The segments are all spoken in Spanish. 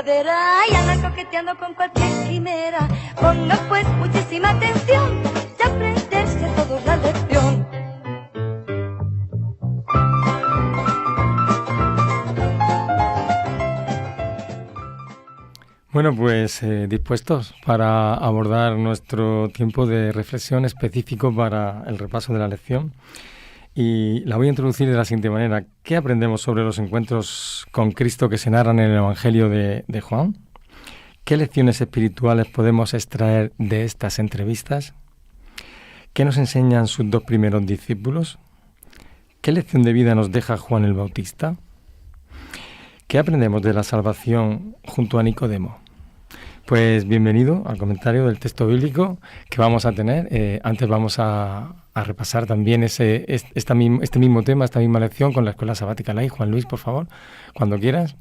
verdadera y andan coqueteando con cualquier quimera. Ponga pues muchísima atención y aprenderse a todos la lección. Bueno, pues dispuestos para abordar nuestro tiempo de reflexión específico para el repaso de la lección. Y la voy a introducir de la siguiente manera. ¿Qué aprendemos sobre los encuentros con Cristo que se narran en el Evangelio de Juan? ¿Qué lecciones espirituales podemos extraer de estas entrevistas? ¿Qué nos enseñan sus dos primeros discípulos? ¿Qué lección de vida nos deja Juan el Bautista? ¿Qué aprendemos de la salvación junto a Nicodemo? Pues bienvenido al comentario del texto bíblico que vamos a tener. Antes vamos a repasar también este mismo tema, esta misma lección con la Escuela Sabática Live. Juan Luis, por favor, cuando quieras.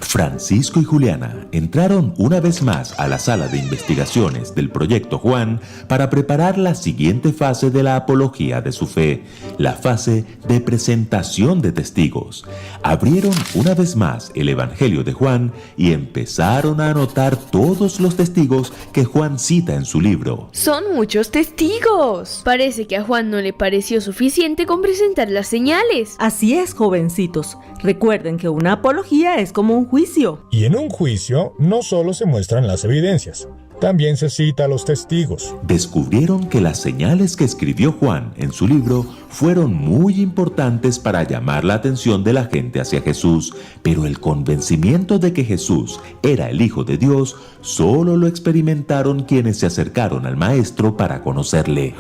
Francisco y Juliana entraron una vez más a la sala de investigaciones del Proyecto Juan para preparar la siguiente fase de la apología de su fe, la fase de presentación de testigos. Abrieron una vez más el Evangelio de Juan y empezaron a anotar todos los testigos que Juan cita en su libro. ¡Son muchos testigos! Parece que a Juan no le pareció suficiente con presentar las señales. Así es, jovencitos. Recuerden que una apología es como un juicio. Y en un juicio no solo se muestran las evidencias, también se cita a los testigos. Descubrieron que las señales que escribió Juan en su libro fueron muy importantes para llamar la atención de la gente hacia Jesús, pero el convencimiento de que Jesús era el Hijo de Dios solo lo experimentaron quienes se acercaron al Maestro para conocerle.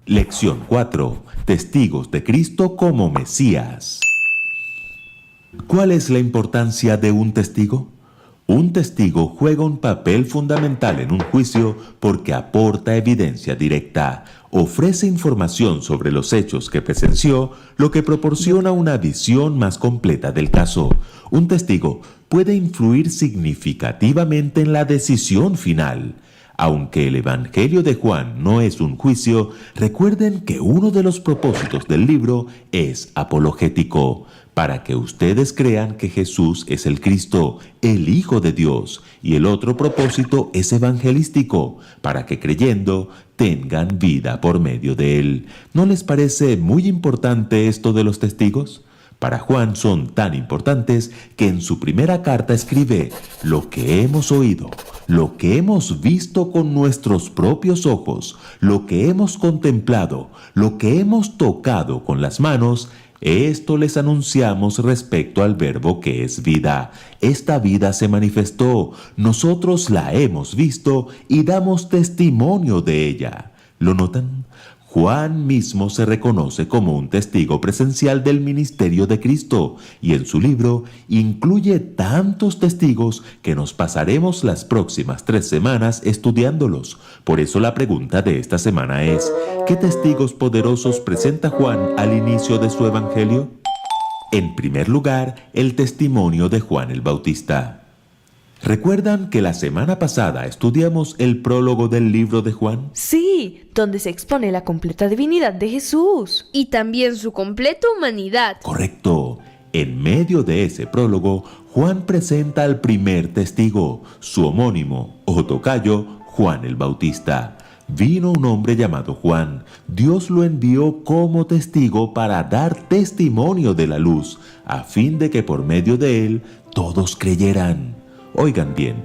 Lección 4. Testigos de Cristo como Mesías. ¿Cuál es la importancia de un testigo? Un testigo juega un papel fundamental en un juicio porque aporta evidencia directa, ofrece información sobre los hechos que presenció, lo que proporciona una visión más completa del caso. Un testigo puede influir significativamente en la decisión final. Aunque el Evangelio de Juan no es un juicio, recuerden que uno de los propósitos del libro es apologético, para que ustedes crean que Jesús es el Cristo, el Hijo de Dios, y el otro propósito es evangelístico, para que creyendo tengan vida por medio de él. ¿No les parece muy importante esto de los testigos? Para Juan son tan importantes que en su primera carta escribe: lo que hemos oído, lo que hemos visto con nuestros propios ojos, lo que hemos contemplado, lo que hemos tocado con las manos, esto les anunciamos respecto al Verbo que es vida. Esta vida se manifestó, nosotros la hemos visto y damos testimonio de ella. ¿Lo notan? Juan mismo se reconoce como un testigo presencial del ministerio de Cristo y en su libro incluye tantos testigos que nos pasaremos las próximas 3 semanas estudiándolos. Por eso la pregunta de esta semana es: ¿qué testigos poderosos presenta Juan al inicio de su evangelio? En primer lugar, el testimonio de Juan el Bautista. ¿Recuerdan que la semana pasada estudiamos el prólogo del libro de Juan? Sí, donde se expone la completa divinidad de Jesús y también su completa humanidad. Correcto. En medio de ese prólogo, Juan presenta al primer testigo, su homónimo o tocayo, Juan el Bautista. Vino un hombre llamado Juan. Dios lo envió como testigo para dar testimonio de la luz, a fin de que por medio de él todos creyeran. Oigan bien,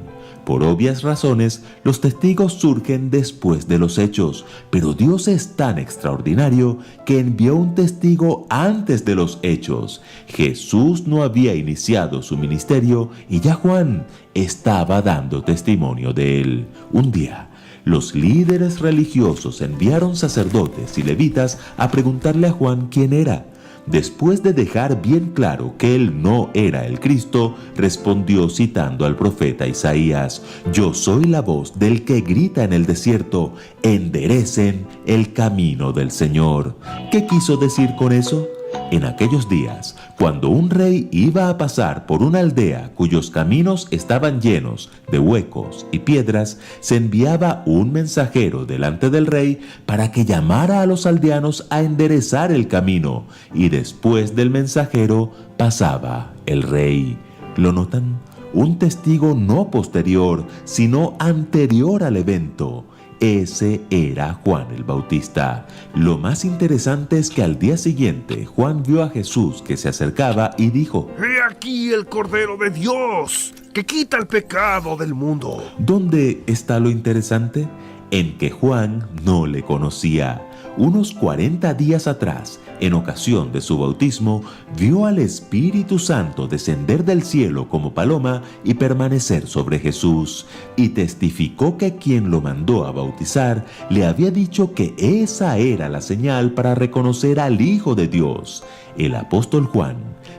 por obvias razones, los testigos surgen después de los hechos, pero Dios es tan extraordinario que envió un testigo antes de los hechos. Jesús no había iniciado su ministerio y ya Juan estaba dando testimonio de él. Un día, los líderes religiosos enviaron sacerdotes y levitas a preguntarle a Juan quién era. Después de dejar bien claro que él no era el Cristo, respondió citando al profeta Isaías: «Yo soy la voz del que grita en el desierto, enderecen el camino del Señor». ¿Qué quiso decir con eso? En aquellos días, cuando un rey iba a pasar por una aldea cuyos caminos estaban llenos de huecos y piedras, se enviaba un mensajero delante del rey para que llamara a los aldeanos a enderezar el camino, y después del mensajero pasaba el rey. ¿Lo notan? un testigo no posterior, sino anterior al evento. Ese era Juan el Bautista. Lo más interesante es que al día siguiente Juan vio a Jesús que se acercaba y dijo: ¡He aquí el Cordero de Dios, que quita el pecado del mundo! ¿Dónde está lo interesante? En que Juan no le conocía. Unos 40 días atrás, en ocasión de su bautismo, vio al Espíritu Santo descender del cielo como paloma y permanecer sobre Jesús, y testificó que quien lo mandó a bautizar le había dicho que esa era la señal para reconocer al Hijo de Dios. El apóstol Juan,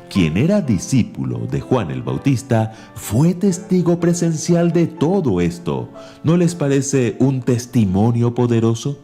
quien era discípulo de Juan el Bautista, fue testigo presencial de todo esto. ¿No les parece un testimonio poderoso?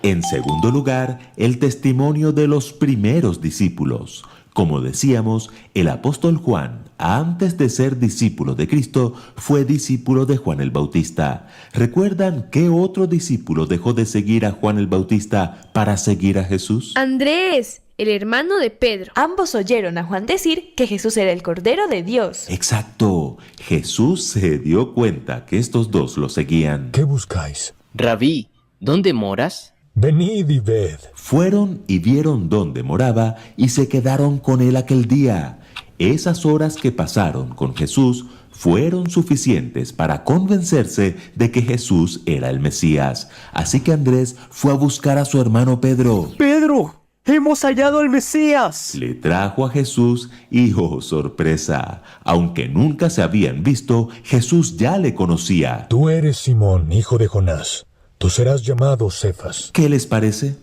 En segundo lugar, el testimonio de los primeros discípulos. Como decíamos, el apóstol Juan, antes de ser discípulo de Cristo, fue discípulo de Juan el Bautista. ¿Recuerdan qué otro discípulo dejó de seguir a Juan el Bautista para seguir a Jesús? Andrés, el hermano de Pedro. Ambos oyeron a Juan decir que Jesús era el Cordero de Dios. Exacto. Jesús se dio cuenta que estos dos lo seguían. ¿Qué buscáis? Rabí, ¿dónde moras? Venid y ved. Fueron y vieron dónde moraba y se quedaron con él aquel día. Esas horas que pasaron con Jesús fueron suficientes para convencerse de que Jesús era el Mesías. Así que Andrés fue a buscar a su hermano Pedro. ¡Pedro! ¡Hemos hallado al Mesías! Le trajo a Jesús y, oh sorpresa, aunque nunca se habían visto, Jesús ya le conocía. Tú eres Simón, hijo de Jonás. Tú serás llamado Cefas. ¿Qué les parece?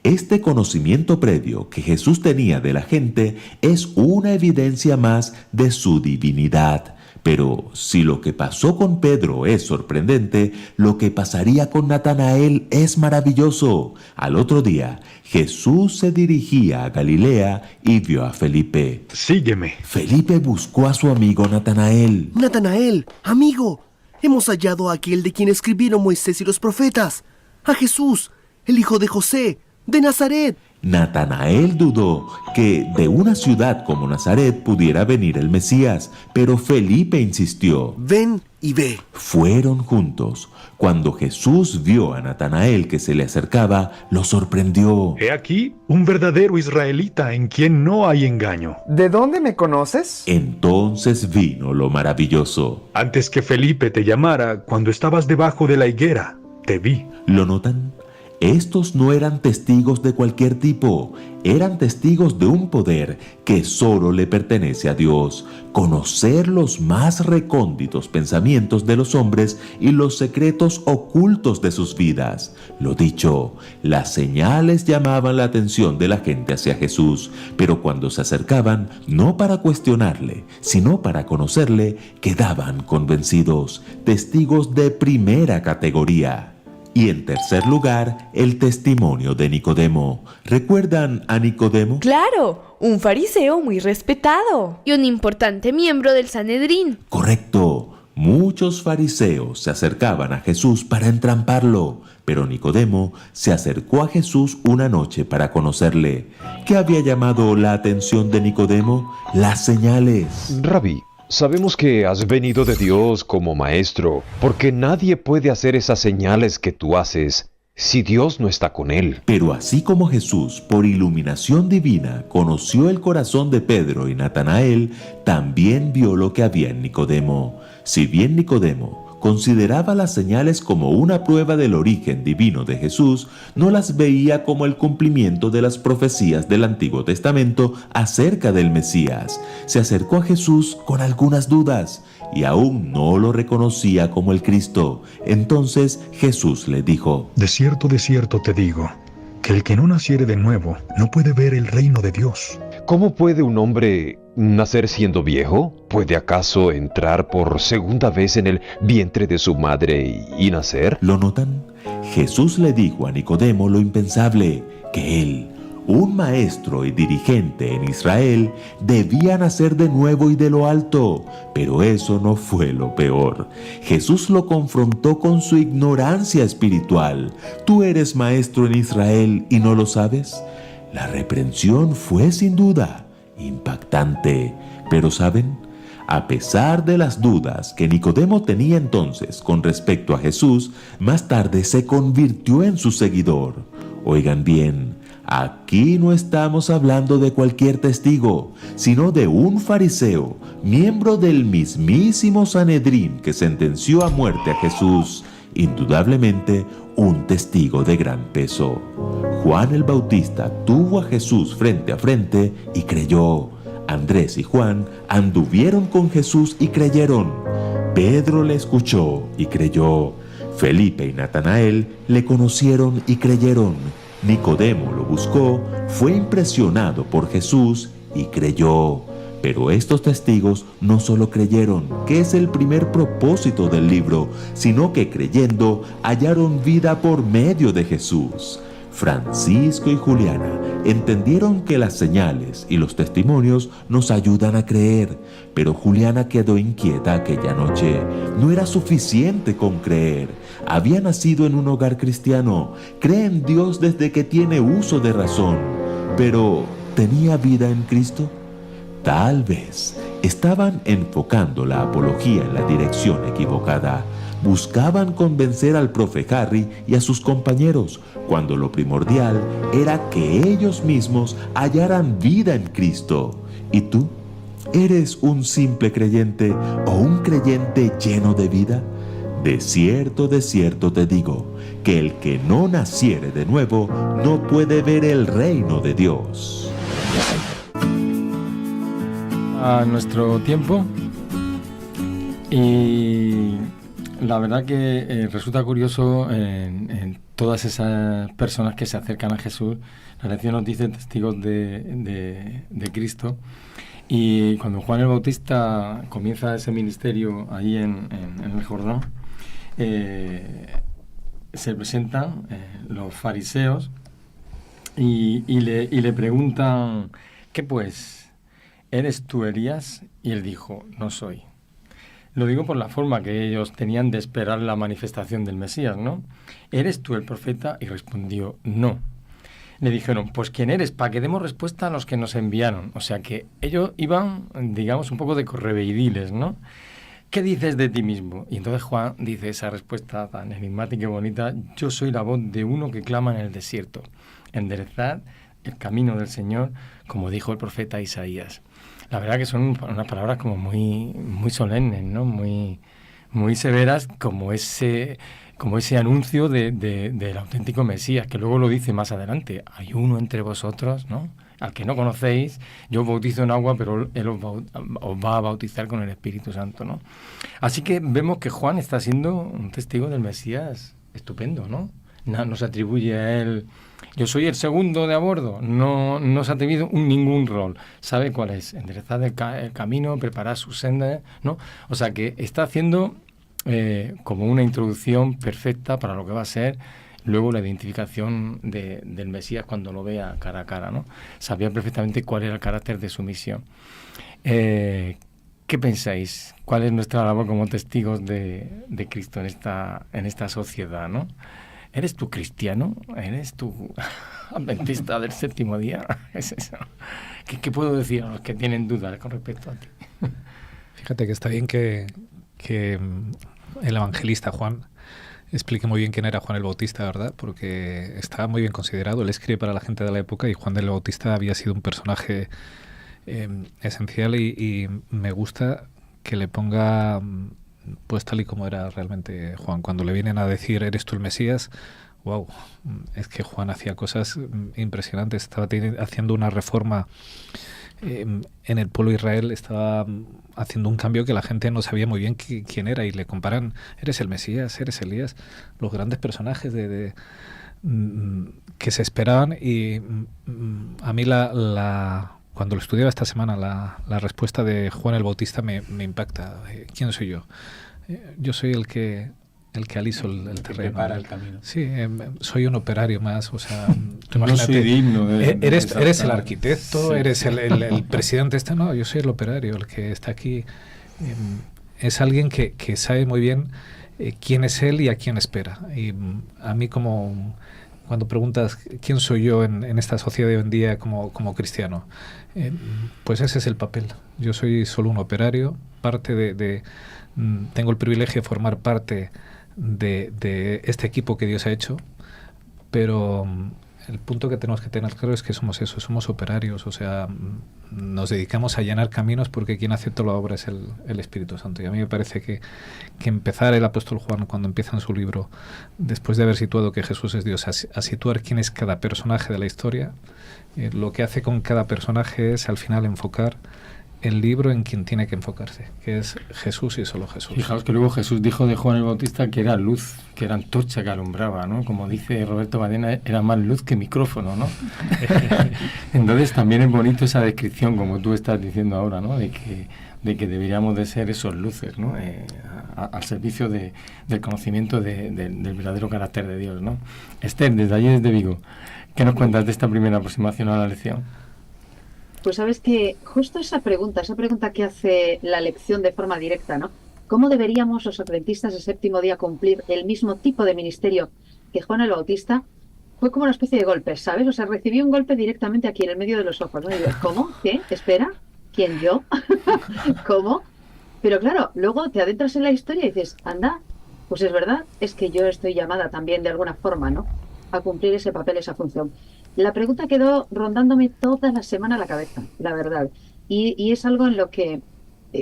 Este conocimiento previo que Jesús tenía de la gente es una evidencia más de su divinidad. Pero si lo que pasó con Pedro es sorprendente, lo que pasaría con Natanael es maravilloso. Al otro día, Jesús se dirigía a Galilea y vio a Felipe. Sígueme. Felipe buscó a su amigo Natanael. Natanael, amigo, hemos hallado a aquel de quien escribieron Moisés y los profetas, a Jesús, el hijo de José, de Nazaret. Natanael dudó que de una ciudad como Nazaret pudiera venir el Mesías, pero Felipe insistió. Ven y ve. Fueron juntos. Cuando Jesús vio a Natanael que se le acercaba, lo sorprendió. He aquí un verdadero israelita en quien no hay engaño. ¿De dónde me conoces? Entonces vino lo maravilloso. Antes que Felipe te llamara, cuando estabas debajo de la higuera, te vi. ¿Lo notan? Estos no eran testigos de cualquier tipo, eran testigos de un poder que solo le pertenece a Dios, conocer los más recónditos pensamientos de los hombres y los secretos ocultos de sus vidas. Lo dicho, las señales llamaban la atención de la gente hacia Jesús, pero cuando se acercaban, no para cuestionarle, sino para conocerle, quedaban convencidos, testigos de primera categoría. Y en tercer lugar, el testimonio de Nicodemo. ¿Recuerdan a Nicodemo? Claro, un fariseo muy respetado. Y un importante miembro del Sanedrín. Correcto. Muchos fariseos se acercaban a Jesús para entramparlo, pero Nicodemo se acercó a Jesús una noche para conocerle. ¿Qué había llamado la atención de Nicodemo? Las señales. Rabí, sabemos que has venido de Dios como maestro, porque nadie puede hacer esas señales que tú haces si Dios no está con él. Pero así como Jesús, por iluminación divina, conoció el corazón de Pedro y Natanael, también vio lo que había en Nicodemo. Si bien Nicodemo consideraba las señales como una prueba del origen divino de Jesús, no las veía como el cumplimiento de las profecías del Antiguo Testamento acerca del Mesías. Se acercó a Jesús con algunas dudas y aún no lo reconocía como el Cristo. Entonces Jesús le dijo: de cierto te digo, que el que no naciere de nuevo no puede ver el reino de Dios. ¿Cómo puede un hombre nacer siendo viejo? ¿Puede acaso entrar por segunda vez en el vientre de su madre y nacer? ¿Lo notan? Jesús le dijo a Nicodemo lo impensable, que él, un maestro y dirigente en Israel, debía nacer de nuevo y de lo alto. Pero eso no fue lo peor. Jesús lo confrontó con su ignorancia espiritual. ¿Tú eres maestro en Israel y no lo sabes? La reprensión fue sin duda impactante. Pero ¿saben? A pesar de las dudas que Nicodemo tenía entonces con respecto a Jesús, más tarde se convirtió en su seguidor. Oigan bien, aquí no estamos hablando de cualquier testigo, sino de un fariseo, miembro del mismísimo Sanedrín que sentenció a muerte a Jesús, indudablemente un testigo de gran peso. Juan el Bautista tuvo a Jesús frente a frente y creyó. Andrés y Juan anduvieron con Jesús y creyeron. Pedro le escuchó y creyó. Felipe y Natanael le conocieron y creyeron. Nicodemo lo buscó, fue impresionado por Jesús y creyó. Pero estos testigos no solo creyeron, que es el primer propósito del libro, sino que creyendo hallaron vida por medio de Jesús. Francisco y Juliana entendieron que las señales y los testimonios nos ayudan a creer, pero Juliana quedó inquieta aquella noche. No era suficiente con creer. Había nacido en un hogar cristiano, cree en Dios desde que tiene uso de razón, pero ¿tenía vida en Cristo? Tal vez estaban enfocando la apología en la dirección equivocada. Buscaban convencer al profe Harry y a sus compañeros, cuando lo primordial era que ellos mismos hallaran vida en Cristo. ¿Y tú? ¿Eres un simple creyente o un creyente lleno de vida? De cierto te digo, que el que no naciere de nuevo no puede ver el reino de Dios. A nuestro tiempo, y la verdad que resulta curioso en todas esas personas que se acercan a Jesús. La lección nos dice testigos de Cristo, y cuando Juan el Bautista comienza ese ministerio ahí en el Jordán, se presentan los fariseos y le preguntan: ¿qué pues? ¿Eres tú Elías? Y él dijo: no soy. Lo digo por la forma que ellos tenían de esperar la manifestación del Mesías, ¿no? ¿Eres tú el profeta? Y respondió: no. Le dijeron: pues ¿quién eres? Para que demos respuesta a los que nos enviaron. O sea que ellos iban, digamos, un poco de correveidiles, ¿no? ¿Qué dices de ti mismo? Y entonces Juan dice esa respuesta tan enigmática y bonita: yo soy la voz de uno que clama en el desierto. Enderezad el camino del Señor, como dijo el profeta Isaías. La verdad que son unas palabras como muy solemnes, ¿no? Muy severas, como ese anuncio del auténtico Mesías, que luego lo dice más adelante: hay uno entre vosotros, ¿no?, al que no conocéis. Yo os bautizo en agua, pero él os va a bautizar con el Espíritu Santo, ¿no? Así que vemos que Juan está siendo un testigo del Mesías estupendo, ¿no? No se atribuye a él: yo soy el segundo de a bordo. No se ha atribuido ningún rol. Sabe cuál es: enderezar el camino, preparar sus sendas, ¿no? O sea que está haciendo como una introducción perfecta para lo que va a ser luego la identificación del Mesías cuando lo vea cara a cara, ¿no? Sabía perfectamente cuál era el carácter de su misión. ¿Qué pensáis? ¿Cuál es nuestra labor como testigos de Cristo en esta sociedad, ¿no? ¿Eres tú cristiano? ¿Eres tú adventista del séptimo día? ¿Es eso? ¿Qué puedo decir a los que tienen dudas con respecto a ti? Fíjate que está bien que el evangelista Juan explique muy bien quién era Juan el Bautista, ¿verdad? Porque estaba muy bien considerado. Él escribe para la gente de la época y Juan el Bautista había sido un personaje esencial y me gusta que le ponga pues tal y como era realmente Juan. Cuando le vienen a decir: ¿eres tú el Mesías? ¡Wow! Es que Juan hacía cosas impresionantes. Estaba haciendo una reforma en el pueblo de Israel. Estaba haciendo un cambio que la gente no sabía muy bien quién era, y le comparan: ¿eres el Mesías? ¿Eres Elías? Los grandes personajes que se esperaban. Y a mí cuando lo estudiaba esta semana, la respuesta de Juan el Bautista me impacta. ¿Quién soy yo? Yo soy el que aliso el terreno. Prepara el camino. Sí, soy un operario más. O sea, tú no imagínate, soy digno de eres el arquitecto, sí. Eres el presidente. No, yo soy el operario, el que está aquí. Es alguien que sabe muy bien quién es él y a quién espera. Y a mí como cuando preguntas quién soy yo en esta sociedad de hoy en día como cristiano, pues ese es el papel. Yo soy solo un operario, tengo el privilegio de formar parte de este equipo que Dios ha hecho, pero el punto que tenemos que tener claro es que somos eso, somos operarios, o sea, nos dedicamos a llenar caminos porque quien hace toda la obra es el Espíritu Santo. Y a mí me parece que empezar el apóstol Juan, cuando empieza en su libro, después de haber situado que Jesús es Dios, a situar quién es cada personaje de la historia, lo que hace con cada personaje es al final enfocar el libro en quien tiene que enfocarse, que es Jesús y solo Jesús. Fijaos que luego Jesús dijo de Juan el Bautista que era luz, que era antorcha que alumbraba, ¿no? Como dice Roberto Badena, era más luz que micrófono, ¿no? Entonces también es bonito esa descripción, como tú estás diciendo ahora, ¿no? De que deberíamos de ser esos luces, ¿no? Al servicio del conocimiento del verdadero carácter de Dios, ¿no? Esther, desde allí, desde Vigo, ¿qué nos cuentas de esta primera aproximación a la lección? Pues sabes que justo esa pregunta que hace la lección de forma directa, ¿no? ¿Cómo deberíamos los adventistas del séptimo día cumplir el mismo tipo de ministerio que Juan el Bautista? Fue como una especie de golpe, ¿sabes? O sea, recibí un golpe directamente aquí en el medio de los ojos, ¿no? Y digo, ¿cómo? ¿Qué? ¿Espera? ¿Quién, yo? ¿Cómo? Pero claro, luego te adentras en la historia y dices, anda, pues es verdad, es que yo estoy llamada también de alguna forma, ¿no? A cumplir ese papel, esa función. La pregunta quedó rondándome toda la semana a la cabeza, la verdad. Y es algo en lo que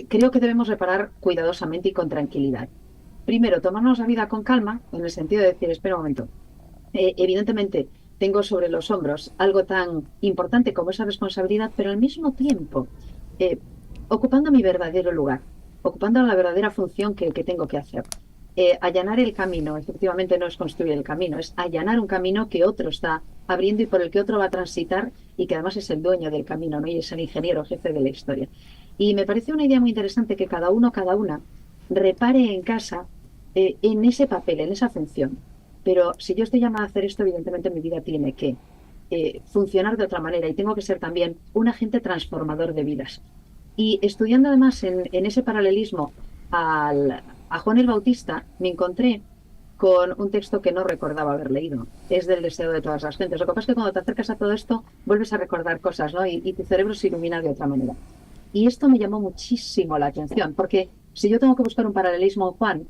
creo que debemos reparar cuidadosamente y con tranquilidad. Primero, tomarnos la vida con calma, en el sentido de decir, espera un momento, evidentemente tengo sobre los hombros algo tan importante como esa responsabilidad, pero al mismo tiempo ocupando mi verdadero lugar, ocupando la verdadera función que tengo que hacer. Allanar el camino, efectivamente no es construir el camino, es allanar un camino que otro está abriendo y por el que otro va a transitar y que además es el dueño del camino, ¿no? Y es el ingeniero jefe de la historia. Y me parece una idea muy interesante que cada uno, cada una, repare en casa en ese papel, en esa función. Pero si yo estoy llamada a hacer esto, evidentemente mi vida tiene que funcionar de otra manera y tengo que ser también un agente transformador de vidas. Y estudiando además en ese paralelismo a Juan el Bautista, me encontré con un texto que no recordaba haber leído. Es del deseo de todas las gentes. Lo que pasa es que cuando te acercas a todo esto, vuelves a recordar cosas, ¿no? Y tu cerebro se ilumina de otra manera. Y esto me llamó muchísimo la atención, porque si yo tengo que buscar un paralelismo en Juan,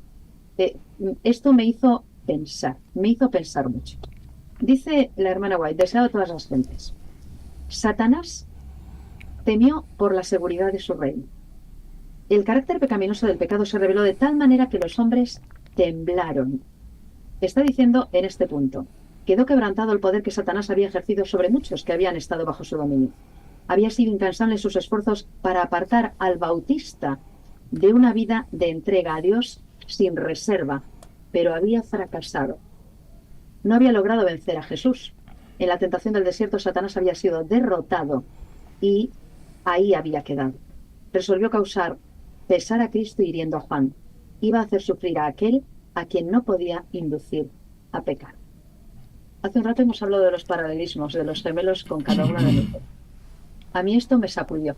esto me hizo pensar mucho. Dice la hermana White, deseo de todas las gentes. Satanás temió por la seguridad de su reino. El carácter pecaminoso del pecado se reveló de tal manera que los hombres temblaron. Está diciendo en este punto, quedó quebrantado el poder que Satanás había ejercido sobre muchos que habían estado bajo su dominio. Había sido incansable en sus esfuerzos para apartar al Bautista de una vida de entrega a Dios sin reserva, pero había fracasado. No había logrado vencer a Jesús. En la tentación del desierto, Satanás había sido derrotado y ahí había quedado. Resolvió causar pesar a Cristo hiriendo a Juan. Iba a hacer sufrir a aquel a quien no podía inducir a pecar. Hace un rato hemos hablado de los paralelismos, de los gemelos con cada una de nosotros. A mí esto me sacudió.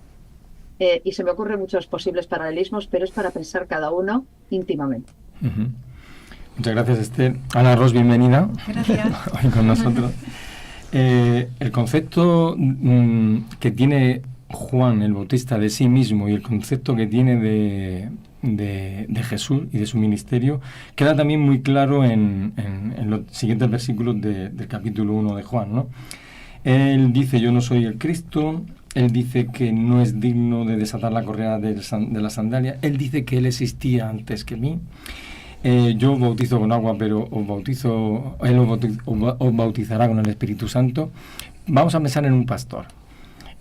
Y se me ocurren muchos posibles paralelismos, pero es para pensar cada uno íntimamente. Muchas gracias, Esther. Ana Ros, bienvenida. Gracias. Hoy con nosotros. El concepto que tiene Juan el Bautista de sí mismo y el concepto que tiene de Jesús y de su ministerio queda también muy claro en los siguientes versículos del capítulo 1 de Juan, ¿no? Él dice, yo no soy el Cristo. Él dice que no es digno de desatar la correa de la sandalia. Él dice que él existía antes que mí. Yo os bautizo con agua, pero él os bautizará con el Espíritu Santo. Vamos a pensar en un pastor.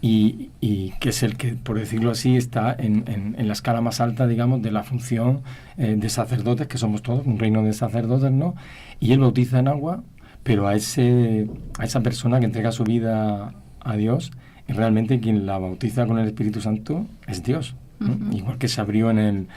Y que es el que, por decirlo así, está en la escala más alta, digamos, de la función de sacerdotes, que somos todos, un reino de sacerdotes, ¿no? Y él bautiza en agua, pero a esa persona que entrega su vida a Dios, y realmente quien la bautiza con el Espíritu Santo es Dios, ¿no? Igual que se abrió en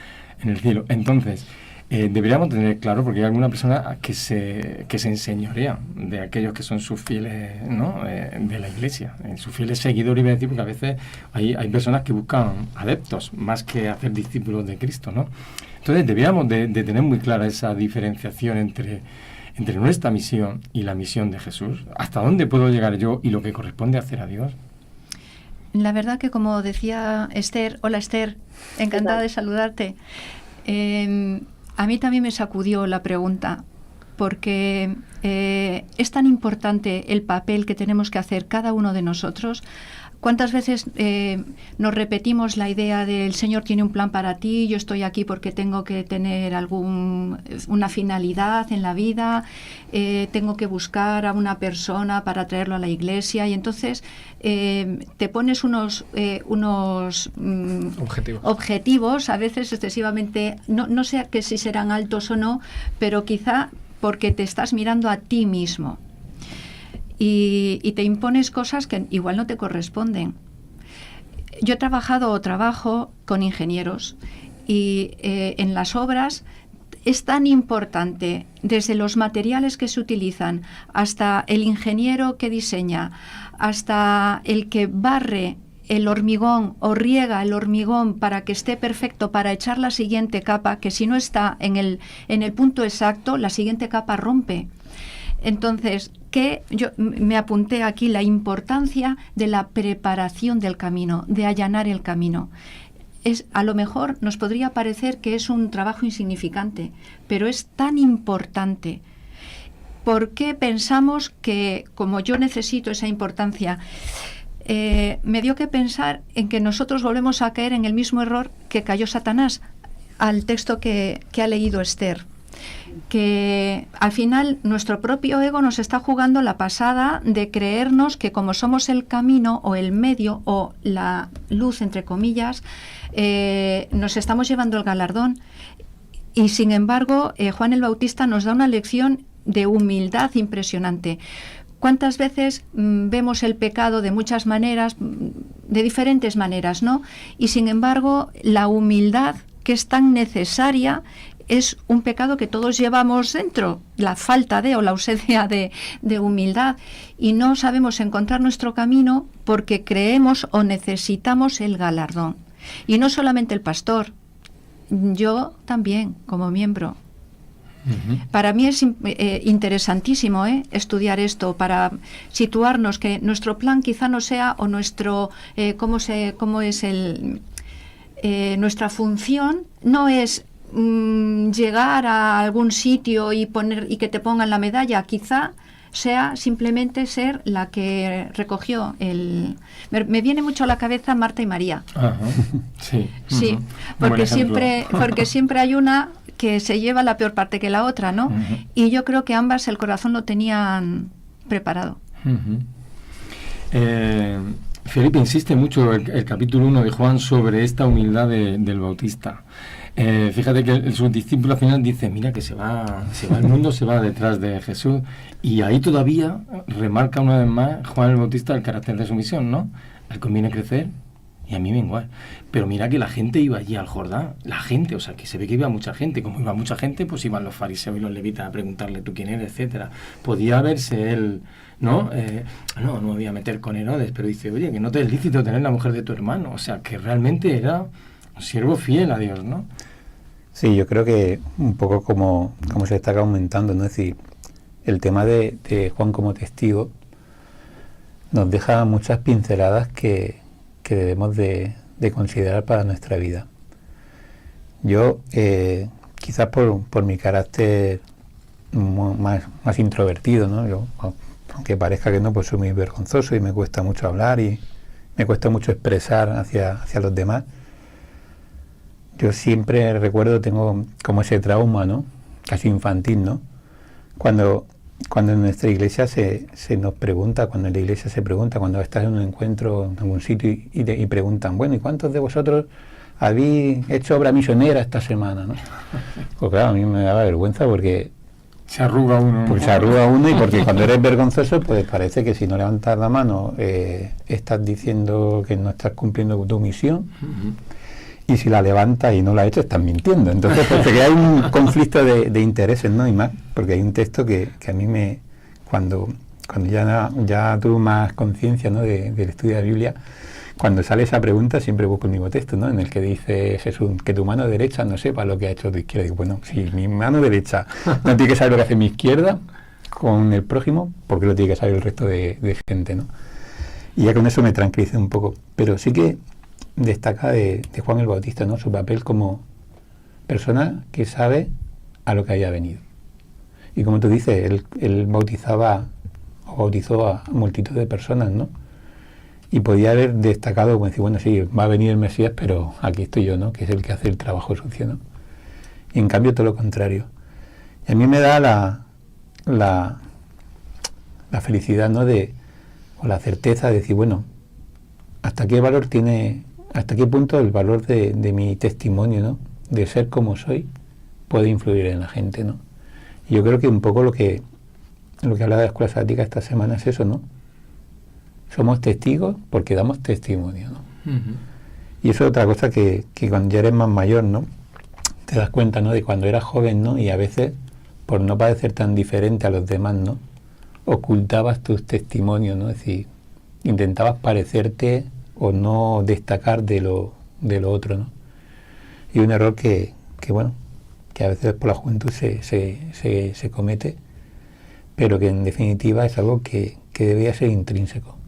el cielo. Entonces, deberíamos tener claro, porque hay alguna persona que se enseñorea de aquellos que son sus fieles, ¿no? De la Iglesia, sus fieles seguidores, iba a decir, porque a veces hay personas que buscan adeptos más que hacer discípulos de Cristo, ¿no? Entonces deberíamos de tener muy clara esa diferenciación entre nuestra misión y la misión de Jesús? ¿Hasta dónde puedo llegar yo y lo que corresponde hacer a Dios? La verdad que, como decía Esther, hola Esther, encantada de saludarte. A mí también me sacudió la pregunta, porque es tan importante el papel que tenemos que hacer cada uno de nosotros. ¿Cuántas veces nos repetimos la idea de el Señor tiene un plan para ti, yo estoy aquí porque tengo que tener una finalidad en la vida, tengo que buscar a una persona para traerlo a la iglesia, y entonces te pones unos objetivos, a veces excesivamente, no sé que si serán altos o no, pero quizá porque te estás mirando a ti mismo. Y te impones cosas que igual no te corresponden. Yo he trabajado o trabajo con ingenieros y en las obras es tan importante, desde los materiales que se utilizan hasta el ingeniero que diseña, hasta el que barre el hormigón o riega el hormigón para que esté perfecto para echar la siguiente capa, que si no está en el punto exacto, la siguiente capa rompe. Entonces, yo me apunté aquí la importancia de la preparación del camino, de allanar el camino. A lo mejor nos podría parecer que es un trabajo insignificante, pero es tan importante. ¿Por qué pensamos que, como yo necesito esa importancia, me dio que pensar en que nosotros volvemos a caer en el mismo error que cayó Satanás al texto que ha leído Esther? Que al final nuestro propio ego nos está jugando la pasada de creernos que como somos el camino o el medio o la luz, entre comillas, nos estamos llevando el galardón. Y sin embargo, Juan el Bautista nos da una lección de humildad impresionante. ¿Cuántas veces vemos el pecado de muchas maneras, de diferentes maneras, ¿no? Y sin embargo, la humildad, que es tan necesaria, es un pecado que todos llevamos dentro, la falta de o la ausencia de humildad, y no sabemos encontrar nuestro camino porque creemos o necesitamos el galardón. Y no solamente el pastor, yo también como miembro. Para mí es interesantísimo estudiar esto para situarnos, que nuestro plan quizá no sea, o nuestro nuestra función no es llegar a algún sitio y que te pongan la medalla. Quizá sea simplemente ser la que recogió me viene mucho a la cabeza Marta y María. Ajá. Sí. Sí, porque siempre hay una que se lleva la peor parte que la otra, ¿no? Y yo creo que ambas el corazón lo tenían preparado. Felipe insiste mucho el capítulo 1 de Juan sobre esta humildad del Bautista. Fíjate que su discípulo al final dice, mira que se va el mundo, se va detrás de Jesús, y ahí todavía remarca una vez más Juan el Bautista el carácter de su misión, ¿no? A él conviene crecer y a mí me igual. Pero mira que la gente iba allí al Jordán, la gente, o sea, que se ve que iba mucha gente. Como iba mucha gente, pues iban los fariseos y los levitas a preguntarle tú quién eres, etcétera. Podía verse él, ¿no? No me voy a meter con Herodes, pero dice, oye, que no te es lícito tener la mujer de tu hermano. O sea, que realmente era un siervo fiel a Dios, ¿no? Sí, yo creo que un poco como se está aumentando, ¿no? Es decir, el tema de Juan como testigo nos deja muchas pinceladas que debemos de considerar para nuestra vida. Yo, quizás por mi carácter más introvertido, ¿no? Yo, aunque parezca que no, pues soy muy vergonzoso y me cuesta mucho hablar y me cuesta mucho expresar hacia los demás. Yo siempre recuerdo, tengo como ese trauma, ¿no? Casi infantil, ¿no? Cuando en nuestra iglesia se nos pregunta, cuando en la iglesia se pregunta, cuando estás en un encuentro en algún sitio y preguntan, bueno, ¿y cuántos de vosotros habéis hecho obra misionera esta semana, ¿no? Pues claro, a mí me daba vergüenza porque se arruga uno. Pues se arruga uno, y porque cuando eres vergonzoso, pues parece que si no levantas la mano estás diciendo que no estás cumpliendo tu misión. Y si la levantas y no la has hecho, estás mintiendo. Entonces, pues hay un conflicto de intereses, ¿no? Y más, porque hay un texto que a mí cuando ya tuve más conciencia, ¿no? del estudio de la Biblia, cuando sale esa pregunta siempre busco el mismo texto, ¿no? En el que dice Jesús, que tu mano derecha no sepa lo que ha hecho tu izquierda. Digo, bueno, si mi mano derecha no tiene que saber lo que hace mi izquierda con el prójimo, ¿por qué lo tiene que saber el resto de gente, ¿no? Y ya con eso me tranquilicé un poco. Pero sí que destaca de Juan el Bautista, ¿no? Su papel como persona que sabe a lo que haya venido. Y como tú dices, él bautizó a multitud de personas, ¿no? Y podía haber destacado, como decir, bueno, sí, va a venir el Mesías, pero aquí estoy yo, ¿no? Que es el que hace el trabajo sucio, ¿no? Y en cambio todo lo contrario. Y a mí me da la felicidad, ¿no? O la certeza de decir, bueno, hasta qué punto el valor de mi testimonio, ¿no? De ser como soy, puede influir en la gente, ¿no? Y yo creo que un poco lo que habla de la escuela sabática esta semana es eso, ¿no? Somos testigos porque damos testimonio, ¿no? Uh-huh. Y eso es otra cosa que cuando ya eres más mayor, ¿no? Te das cuenta, ¿no? De cuando eras joven, ¿no? Y a veces, por no parecer tan diferente a los demás, ¿no? Ocultabas tus testimonios, ¿no? Es decir, intentabas parecerte o no destacar de lo otro, ¿no? Y un error que a veces por la juventud se comete, pero que en definitiva es algo que debería ser intrínseco.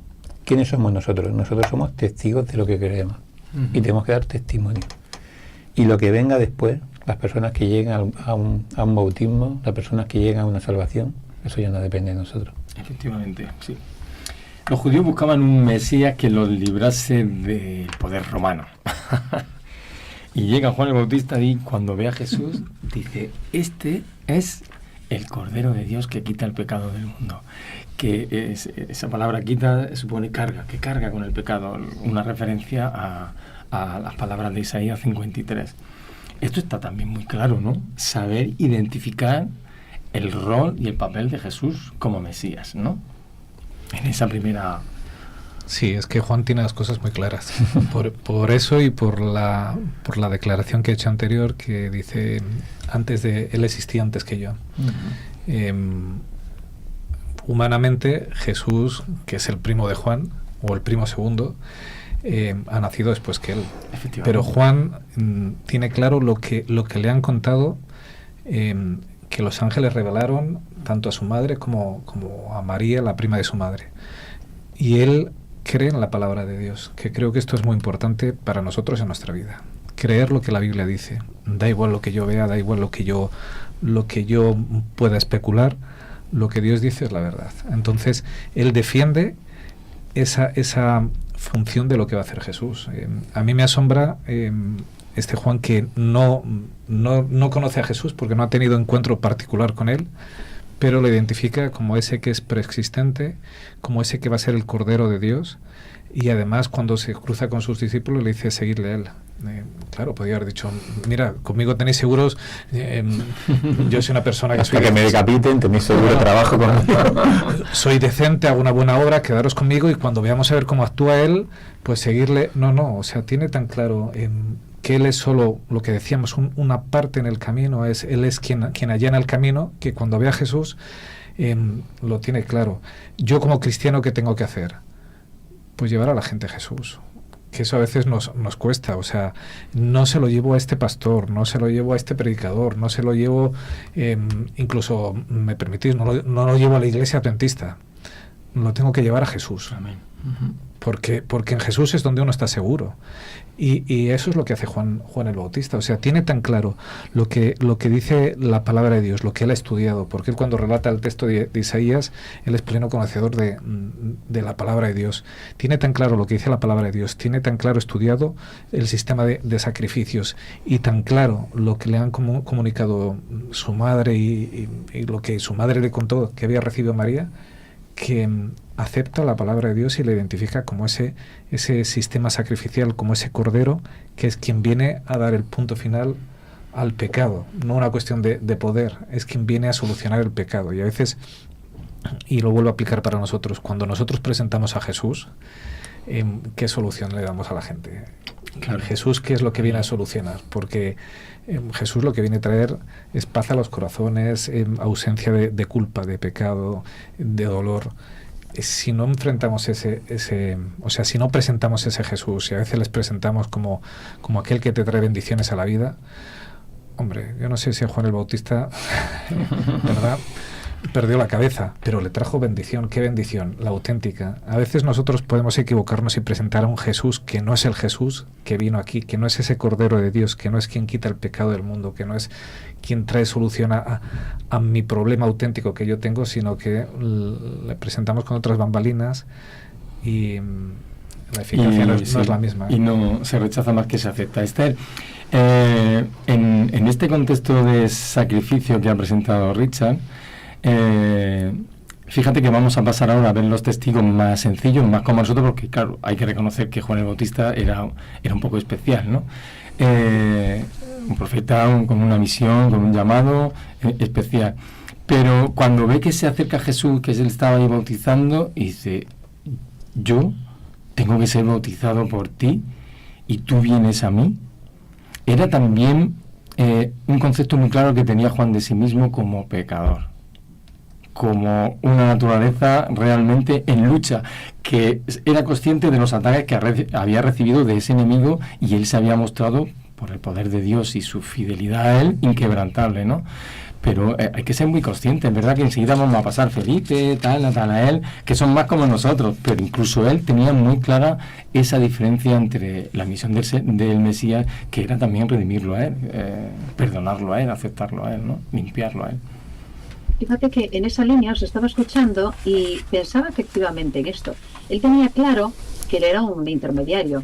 ¿Quiénes somos nosotros? Nosotros somos testigos de lo que creemos. Uh-huh. Y tenemos que dar testimonio. Y lo que venga después, las personas que lleguen a un bautismo, las personas que lleguen a una salvación, eso ya no depende de nosotros. Efectivamente, sí. Los judíos buscaban un Mesías que los librase del poder romano. Y llega Juan el Bautista y cuando ve a Jesús dice, este es el Cordero de Dios que quita el pecado del mundo. Que esa palabra quita supone carga, que carga con el pecado, una referencia a las palabras de Isaías 53. Esto está también muy claro, ¿no? Saber identificar el rol y el papel de Jesús como Mesías, ¿no? En esa primera... Sí, es que Juan tiene las cosas muy claras. Por eso y por la declaración que he hecho anterior, que dice, él existía antes que yo. Uh-huh. Humanamente, Jesús, que es el primo de Juan, o el primo segundo, ha nacido después que él. Pero Juan tiene claro lo que le han contado, que los ángeles revelaron tanto a su madre como a María, la prima de su madre. Y él cree en la palabra de Dios, que creo que esto es muy importante para nosotros en nuestra vida. Creer lo que la Biblia dice. Da igual lo que yo vea, da igual lo que yo pueda especular, lo que Dios dice es la verdad. Entonces, él defiende esa función de lo que va a hacer Jesús. A mí me asombra este Juan que no conoce a Jesús porque no ha tenido encuentro particular con él, pero lo identifica como ese que es preexistente, como ese que va a ser el Cordero de Dios, y además cuando se cruza con sus discípulos le dice seguirle a él. Claro, podría haber dicho, mira, conmigo tenéis seguros, yo soy una persona que soy... que me decapiten, tenéis seguro trabajo conmigo. Soy decente, hago una buena obra, quedaros conmigo y cuando veamos a ver cómo actúa él, pues seguirle. No, o sea, tiene tan claro que él es solo, lo que decíamos, una parte en el camino, él es quien allana el camino, que cuando ve a Jesús lo tiene claro. Yo como cristiano, ¿qué tengo que hacer? Pues llevar a la gente a Jesús. Que eso a veces nos cuesta, o sea, no se lo llevo a este pastor, no se lo llevo a este predicador, no se lo llevo, incluso, me permitís, no lo llevo a la iglesia adventista, lo tengo que llevar a Jesús. Amén. Uh-huh. Porque en Jesús es donde uno está seguro. Y eso es lo que hace Juan el Bautista. O sea, tiene tan claro lo que dice la palabra de Dios, lo que él ha estudiado, porque él cuando relata el texto de Isaías, él es pleno conocedor de la palabra de Dios. Tiene tan claro lo que dice la palabra de Dios, tiene tan claro estudiado el sistema de sacrificios y tan claro lo que le han comunicado su madre y lo que su madre le contó que había recibido María, que acepta la palabra de Dios y la identifica como ese sistema sacrificial, como ese cordero que es quien viene a dar el punto final al pecado, no una cuestión de poder, es quien viene a solucionar el pecado. Y a veces, y lo vuelvo a aplicar para nosotros, cuando nosotros presentamos a Jesús, ¿qué solución le damos a la gente? Claro. Jesús, ¿qué es lo que viene a solucionar? Porque Jesús lo que viene a traer es paz a los corazones, ausencia de culpa, de pecado, de dolor. si no enfrentamos o sea, si no presentamos ese Jesús, y a veces les presentamos como aquel que te trae bendiciones a la vida, hombre, yo no sé si a Juan el Bautista, ¿verdad?, perdió la cabeza, pero le trajo bendición. ¿Qué bendición? La auténtica. A veces nosotros podemos equivocarnos y presentar a un Jesús que no es el Jesús que vino aquí, que no es ese Cordero de Dios, que no es quien quita el pecado del mundo, que no es quien trae solución a mi problema auténtico que yo tengo, sino que le presentamos con otras bambalinas y la eficacia no es la misma. Y no se rechaza más que se acepta. Esther, en este contexto de sacrificio que ha presentado Richard, fíjate que vamos a pasar ahora a ver los testigos más sencillos, más como nosotros, porque claro, hay que reconocer que Juan el Bautista era un poco especial, ¿no? Un profeta con una misión, con un llamado especial. Pero cuando ve que se acerca a Jesús, que él estaba ahí bautizando, y dice: yo tengo que ser bautizado por ti y tú vienes a mí. Era también un concepto muy claro que tenía Juan de sí mismo como pecador, como una naturaleza realmente en lucha, que era consciente de los ataques que había recibido de ese enemigo, y él se había mostrado, por el poder de Dios y su fidelidad a él, inquebrantable, ¿no? Pero hay que ser muy conscientes, ¿verdad? Que enseguida vamos a pasar Felipe, Natanael, que son más como nosotros, pero incluso él tenía muy clara esa diferencia entre la misión del Mesías, que era también redimirlo a él, perdonarlo a él, aceptarlo a él, ¿no? Limpiarlo a él. Fíjate que en esa línea os estaba escuchando y pensaba efectivamente en esto. Él tenía claro que él era un intermediario,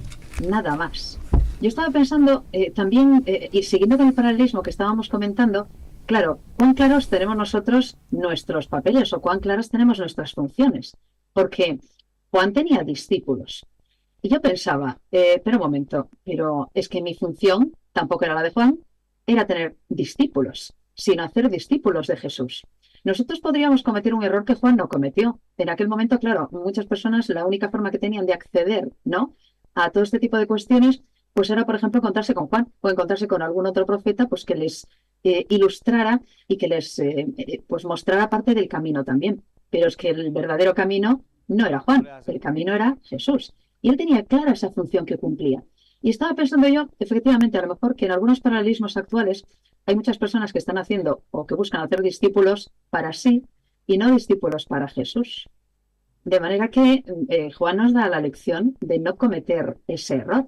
nada más. Yo estaba pensando también, y siguiendo con el paralelismo que estábamos comentando, claro, cuán claros tenemos nosotros nuestros papeles o cuán claras tenemos nuestras funciones. Porque Juan tenía discípulos. Y yo pensaba, pero un momento, pero es que mi función tampoco era la de Juan, era tener discípulos, sino hacer discípulos de Jesús. Nosotros podríamos cometer un error que Juan no cometió. En aquel momento, claro, muchas personas la única forma que tenían de acceder, ¿no?, a todo este tipo de cuestiones, pues era, por ejemplo, encontrarse con Juan o encontrarse con algún otro profeta, pues que les ilustrara y que les pues mostrara parte del camino también. Pero es que el verdadero camino no era Juan, el camino era Jesús. Y él tenía clara esa función que cumplía. Y estaba pensando yo, efectivamente, a lo mejor que en algunos paralelismos actuales hay muchas personas que están haciendo o que buscan hacer discípulos para sí y no discípulos para Jesús. De manera que Juan nos da la lección de no cometer ese error.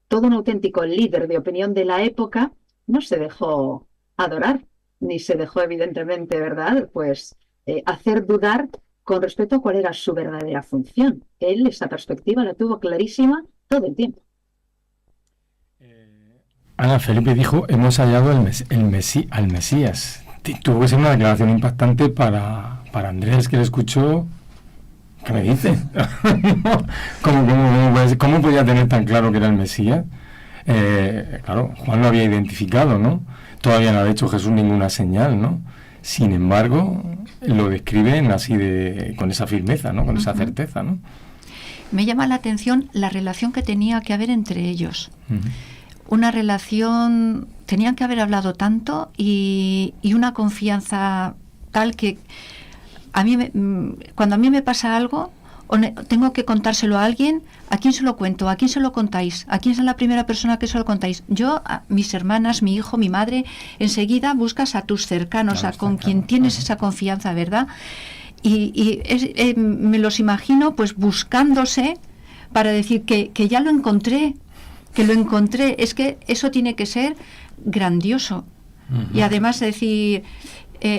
Todo un auténtico líder de opinión de la época no se dejó adorar, ni se dejó, evidentemente, ¿verdad?, pues hacer dudar con respecto a cuál era su verdadera función. Él esa perspectiva la tuvo clarísima todo el tiempo. Ana, Felipe dijo: hemos hallado al Mesías. Tuvo que ser una declaración impactante para Andrés, que le escuchó. ¿Qué me dice? ¿Cómo podía tener tan claro que era el Mesías? Claro, Juan lo había identificado, ¿no? Todavía no había hecho Jesús ninguna señal, ¿no? Sin embargo, lo describen así con esa firmeza, ¿no? Con esa certeza, ¿no? Me llama la atención la relación que tenía que haber entre ellos. Una relación, tenían que haber hablado tanto y una confianza tal que cuando a mí me pasa algo o tengo que contárselo a alguien, ¿a quién se lo cuento? ¿A quién se lo contáis? ¿A quién es la primera persona que se lo contáis? Yo, a mis hermanas, mi hijo, mi madre, enseguida buscas a tus cercanos, con quien tienes esa confianza, ¿verdad? Y me los imagino pues buscándose para decir que ya lo encontré, es que eso tiene que ser grandioso. Y además decir,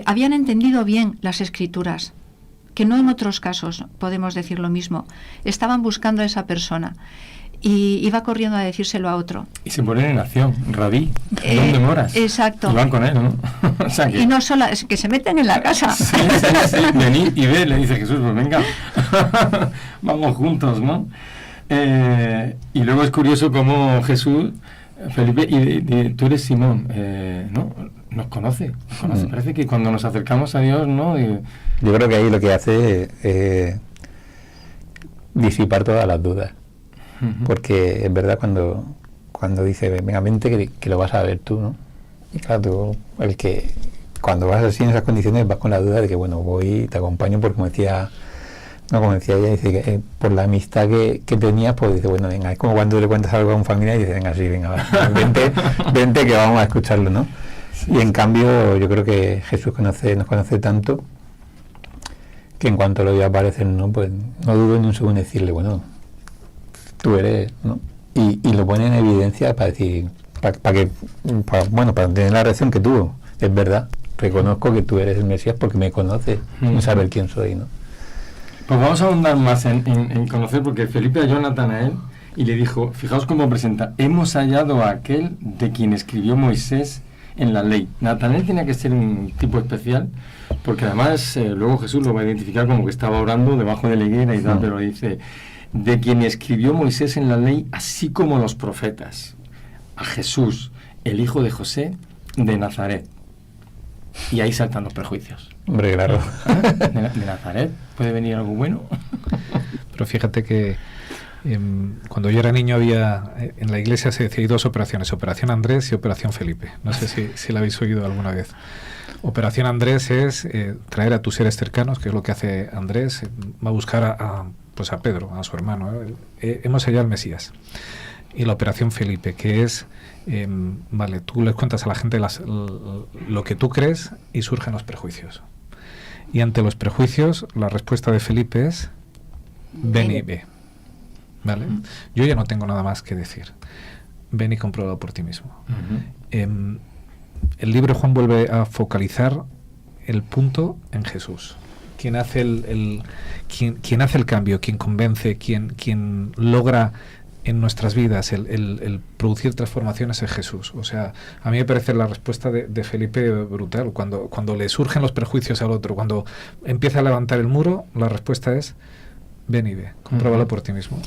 habían entendido bien las Escrituras, que no en otros casos podemos decir lo mismo. Estaban buscando a esa persona y iba corriendo a decírselo a otro. Y se ponen en acción: Rabí, ¿dónde moras? Exacto. Y van con él, ¿no? O sea que... Y no solo, es que se meten en la casa. Sí. Venid y ve, le dice Jesús, pues venga, vamos juntos, ¿no? Y luego es curioso cómo Jesús, Felipe, y tú eres Simón, ¿no? Nos conoce. Parece que cuando nos acercamos a Dios, ¿no? Yo creo que ahí lo que hace es disipar todas las dudas. Porque es verdad cuando dice, venga, vente que lo vas a ver tú, ¿no? Y claro, tú, cuando vas así en esas condiciones vas con la duda de que, bueno, voy, te acompaño, porque como decía No, como decía ella, dice que por la amistad que tenía, pues dice, bueno, venga, es como cuando le cuentas algo a un familiar y dice, venga, sí, venga, va, vente que vamos a escucharlo, ¿no? Sí, y en cambio, yo creo que Jesús nos conoce tanto que en cuanto lo vea aparecer, ¿no? Pues no dudo ni un segundo en decirle, bueno, tú eres, ¿no? Y lo pone en evidencia para decir, para tener la reacción que tuvo. Es verdad, reconozco que tú eres el Mesías porque me conoces, no saber quién soy, ¿no? Pues vamos a ahondar más en conocer, porque Felipe halló a Natanael y le dijo, fijaos cómo presenta, hemos hallado a aquel de quien escribió Moisés en la ley. Natanael tenía que ser un tipo especial, porque además luego Jesús lo va a identificar como que estaba orando debajo de la higuera y tal, pero dice, de quien escribió Moisés en la ley, así como los profetas, a Jesús, el hijo de José, de Nazaret. Y ahí saltan los prejuicios. Hombre, claro. ¿De Nazaret puede venir algo bueno? Pero fíjate que cuando yo era niño había en la iglesia se decía, hay dos operaciones, Operación Andrés y Operación Felipe. No sé si la habéis oído alguna vez. Operación Andrés es traer a tus seres cercanos, que es lo que hace Andrés, va a buscar a Pedro, a su hermano. Hemos hallado al Mesías. Y la Operación Felipe, que es, vale, tú les cuentas a la gente lo que tú crees y surgen los prejuicios. Y ante los prejuicios, la respuesta de Felipe es, ven y ve. ¿Vale? Yo ya no tengo nada más que decir. Ven y compruébalo por ti mismo. El libro Juan vuelve a focalizar el punto en Jesús. Quien hace quien hace el cambio, quien convence, quien logra en nuestras vidas el producir transformaciones es Jesús. O sea, a mí me parece la respuesta de Felipe brutal. Cuando le surgen los prejuicios al otro, cuando empieza a levantar el muro, la respuesta es ven y ve, compruébalo por ti mismo.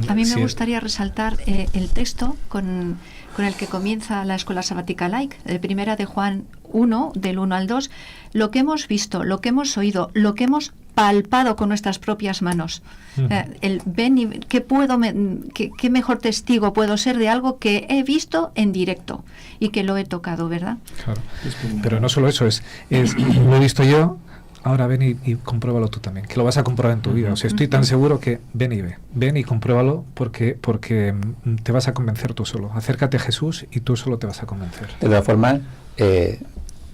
A mí me gustaría resaltar el texto con el que comienza la escuela sabática laica, de primera de Juan 1, del 1 al 2, lo que hemos visto, lo que hemos oído, lo que hemos palpado con nuestras propias manos. El ven y qué mejor testigo puedo ser de algo que he visto en directo y que lo he tocado, ¿verdad? Claro. Pero no solo eso, es lo he visto yo, ahora ven y compruébalo tú también, que lo vas a comprobar en tu vida. O sea, estoy tan seguro que ven y ve, ven y compruébalo porque te vas a convencer tú solo. Acércate a Jesús y tú solo te vas a convencer. De todas formas,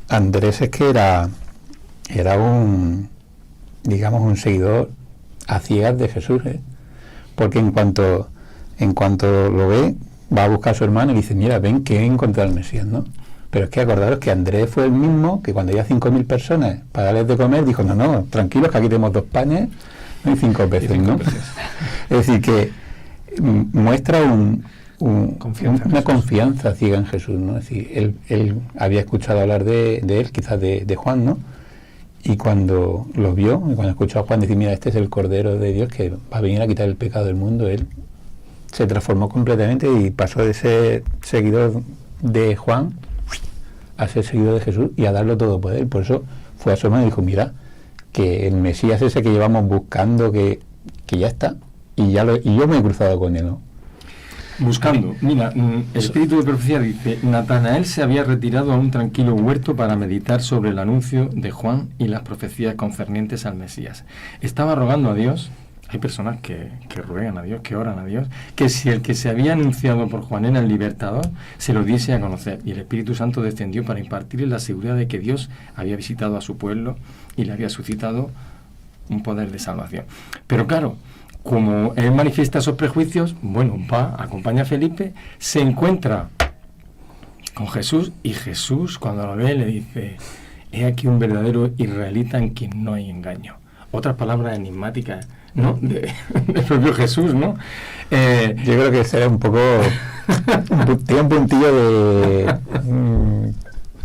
Andrés es que era un seguidor a ciegas de Jesús, porque en cuanto lo ve, va a buscar a su hermano y dice, mira, ven que he encontrado al Mesías, ¿no? Pero es que acordaros que Andrés fue el mismo que cuando había 5.000 personas para darles de comer, dijo, no, tranquilos, que aquí tenemos 2 panes, no hay 5 peces, ¿no? Es decir, que muestra una confianza ciega en Jesús, ¿no? Es decir, él había escuchado hablar de él, quizás de Juan, ¿no? Y cuando lo vio, y cuando escuchó a Juan decir, mira, este es el Cordero de Dios que va a venir a quitar el pecado del mundo, él se transformó completamente y pasó de ser seguidor de Juan a ser seguidor de Jesús y a darlo todo por él. Por eso fue a su hermano y dijo, mira, que el Mesías ese que llevamos buscando, que ya está, y yo me he cruzado con él, ¿no? Buscando. Mira, el espíritu de profecía dice, Natanael se había retirado a un tranquilo huerto para meditar sobre el anuncio de Juan y las profecías concernientes al Mesías. Estaba rogando a Dios, hay personas que ruegan a Dios, que oran a Dios, que si el que se había anunciado por Juan era el libertador, se lo diese a conocer. Y el Espíritu Santo descendió para impartirle la seguridad de que Dios había visitado a su pueblo y le había suscitado un poder de salvación. Pero claro, como él manifiesta esos prejuicios, acompaña a Felipe, se encuentra con Jesús y Jesús, cuando lo ve, le dice, he aquí un verdadero israelita en quien no hay engaño. Otras palabras enigmáticas, ¿no? De propio Jesús, ¿no? Yo creo que será un poco, tiene un puntillo de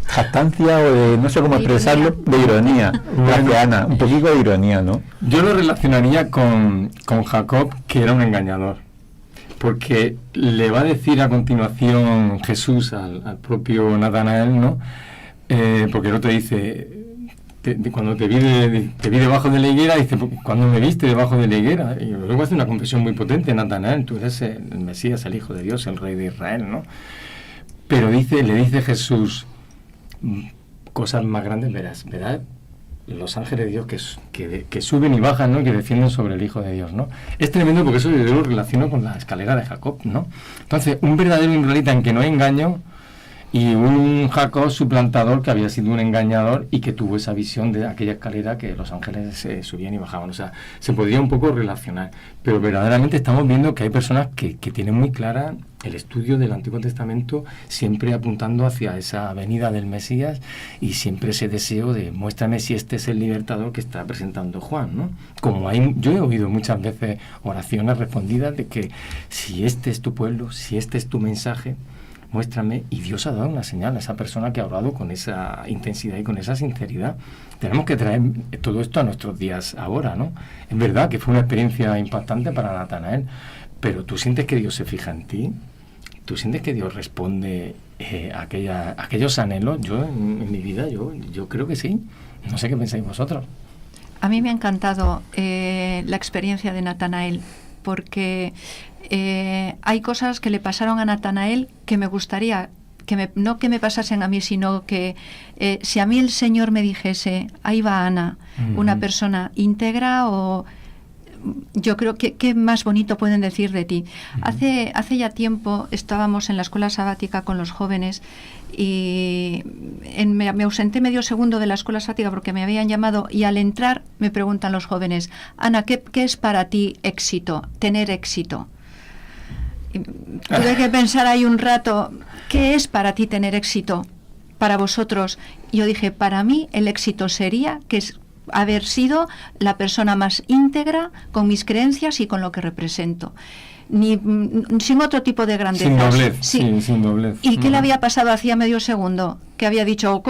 jactancia o de, no sé cómo expresarlo, de ironía. Gracias, Ana, un poquito de ironía, ¿no? Yo lo relacionaría con Jacob, que era un engañador, porque le va a decir a continuación Jesús al propio Natanael, ¿no? Porque el otro dice, cuando te vi debajo de la higuera, dice, cuando me viste debajo de la higuera, y luego hace una confesión muy potente, Natanael, tú eres el Mesías, el Hijo de Dios, el Rey de Israel, ¿no? Pero le dice Jesús, cosas más grandes verás los ángeles de Dios que suben y bajan, ¿no? Y que descienden sobre el Hijo de Dios, ¿no? Es tremendo porque eso yo lo relaciono con la escalera de Jacob, ¿no? Entonces, un verdadero israelita en que no hay engaño, y un Jacob suplantador que había sido un engañador y que tuvo esa visión de aquella escalera que los ángeles subían y bajaban. O sea, se podría un poco relacionar, pero verdaderamente estamos viendo que hay personas que tienen muy clara el estudio del Antiguo Testamento, siempre apuntando hacia esa venida del Mesías y siempre ese deseo de muéstrame si este es el libertador que está presentando Juan, ¿no? Como yo he oído muchas veces oraciones respondidas de que si este es tu pueblo, si este es tu mensaje, muéstrame, y Dios ha dado una señal a esa persona que ha orado con esa intensidad y con esa sinceridad. Tenemos que traer todo esto a nuestros días ahora, ¿no? Es verdad que fue una experiencia impactante para Natanael, pero tú sientes que Dios se fija en ti, tú sientes que Dios responde a aquellos anhelos. Yo en mi vida, yo creo que sí. No sé qué pensáis vosotros. A mí me ha encantado la experiencia de Natanael, porque hay cosas que le pasaron a Natanael que me gustaría, no que me pasasen a mí, sino que si a mí el Señor me dijese, ahí va Ana, una persona íntegra, o yo creo que qué más bonito pueden decir de ti. Hace ya tiempo estábamos en la escuela sabática con los jóvenes y me ausenté medio segundo de la escuela sabática porque me habían llamado, y al entrar me preguntan los jóvenes, Ana, ¿qué es para ti éxito, tener éxito? Y tuve que pensar ahí un rato, ¿qué es para ti tener éxito? Para vosotros. Y yo dije, para mí el éxito sería haber sido la persona más íntegra con mis creencias y con lo que represento. Sin otro tipo de grandeza. Sin doblez. Sí, sin doblez. ¿Y qué le había pasado hacía medio segundo? Que había dicho,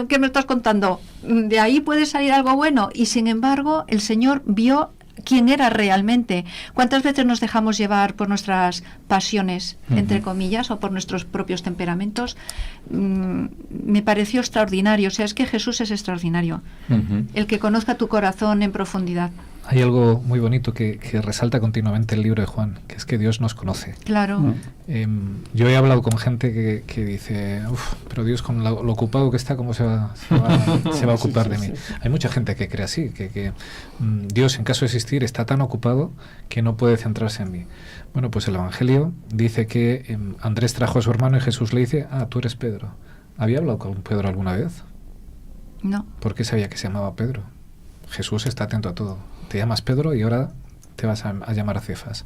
¿qué me estás contando? De ahí puede salir algo bueno. Y sin embargo, el Señor vio quién era realmente. ¿Cuántas veces nos dejamos llevar por nuestras pasiones, entre comillas, o por nuestros propios temperamentos? Me pareció extraordinario. O sea, es que Jesús es extraordinario. El que conozca tu corazón en profundidad. Hay algo muy bonito que resalta continuamente el libro de Juan, que es que Dios nos conoce. Claro. Yo he hablado con gente que dice, pero Dios con lo ocupado que está, ¿cómo se va a ocupar de mí? Hay mucha gente que cree así, que Dios, en caso de existir, está tan ocupado que no puede centrarse en mí. Bueno, pues el Evangelio dice que Andrés trajo a su hermano y Jesús le dice, tú eres Pedro. ¿Había hablado con Pedro alguna vez? No. ¿Por qué sabía que se llamaba Pedro? Jesús está atento a todo. Te llamas Pedro y ahora te vas a llamar a Cefas.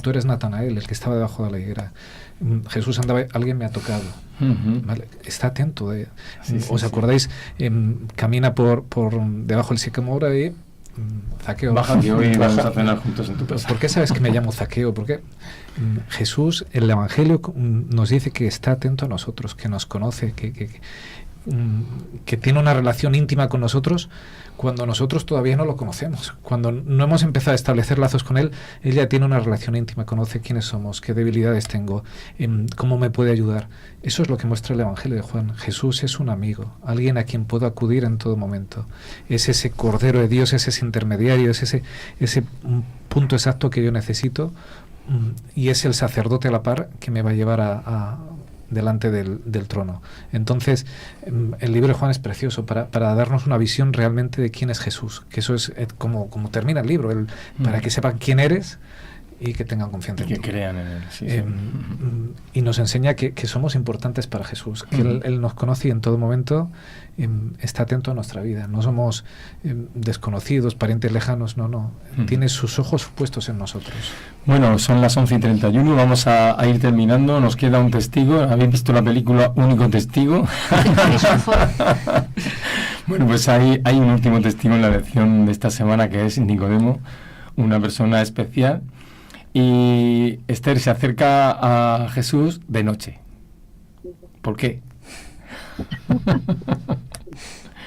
Tú eres Natanael, el que estaba debajo de la higuera. Jesús andaba, alguien me ha tocado. ¿Vale? Está atento. ¿Os acordáis? Camina por debajo del sicómoro y Zaqueo. Baja que hoy vamos a cenar juntos en tu casa. ¿Por qué sabes que me llamo Zaqueo? Porque Jesús, el Evangelio nos dice que está atento a nosotros, que nos conoce, que tiene una relación íntima con nosotros cuando nosotros todavía no lo conocemos. Cuando no hemos empezado a establecer lazos con Él, Él ya tiene una relación íntima, conoce quiénes somos, qué debilidades tengo, cómo me puede ayudar. Eso es lo que muestra el Evangelio de Juan. Jesús es un amigo, alguien a quien puedo acudir en todo momento. Es ese Cordero de Dios, es ese intermediario, es ese punto exacto que yo necesito, y es el sacerdote a la par que me va a llevar delante del trono. Entonces, el libro de Juan es precioso para darnos una visión realmente de quién es Jesús, que eso es como termina el libro, para que sepan quién eres y que tengan confianza en ti. Que crean en Él. Sí. Y nos enseña que somos importantes para Jesús, que Él nos conoce y en todo momento está atento a nuestra vida. No somos desconocidos, parientes lejanos, no. Tiene sus ojos puestos en nosotros. Bueno, son las 11:31, vamos a ir terminando. Nos queda un testigo. ¿Habéis visto la película Único Testigo? Bueno, pues hay un último testigo en la lección de esta semana, que es Nicodemo, una persona especial. Y Esther se acerca a Jesús de noche. ¿Por qué?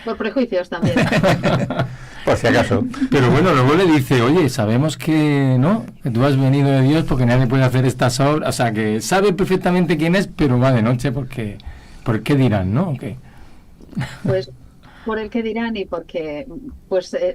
Por prejuicios también. Por si acaso. Pero bueno, luego le dice, oye, sabemos que tú has venido de Dios porque nadie puede hacer estas obras. O sea, que sabe perfectamente quién es, pero va de noche porque... ¿Por qué dirán, no? ¿Okay? Pues por el que dirán y porque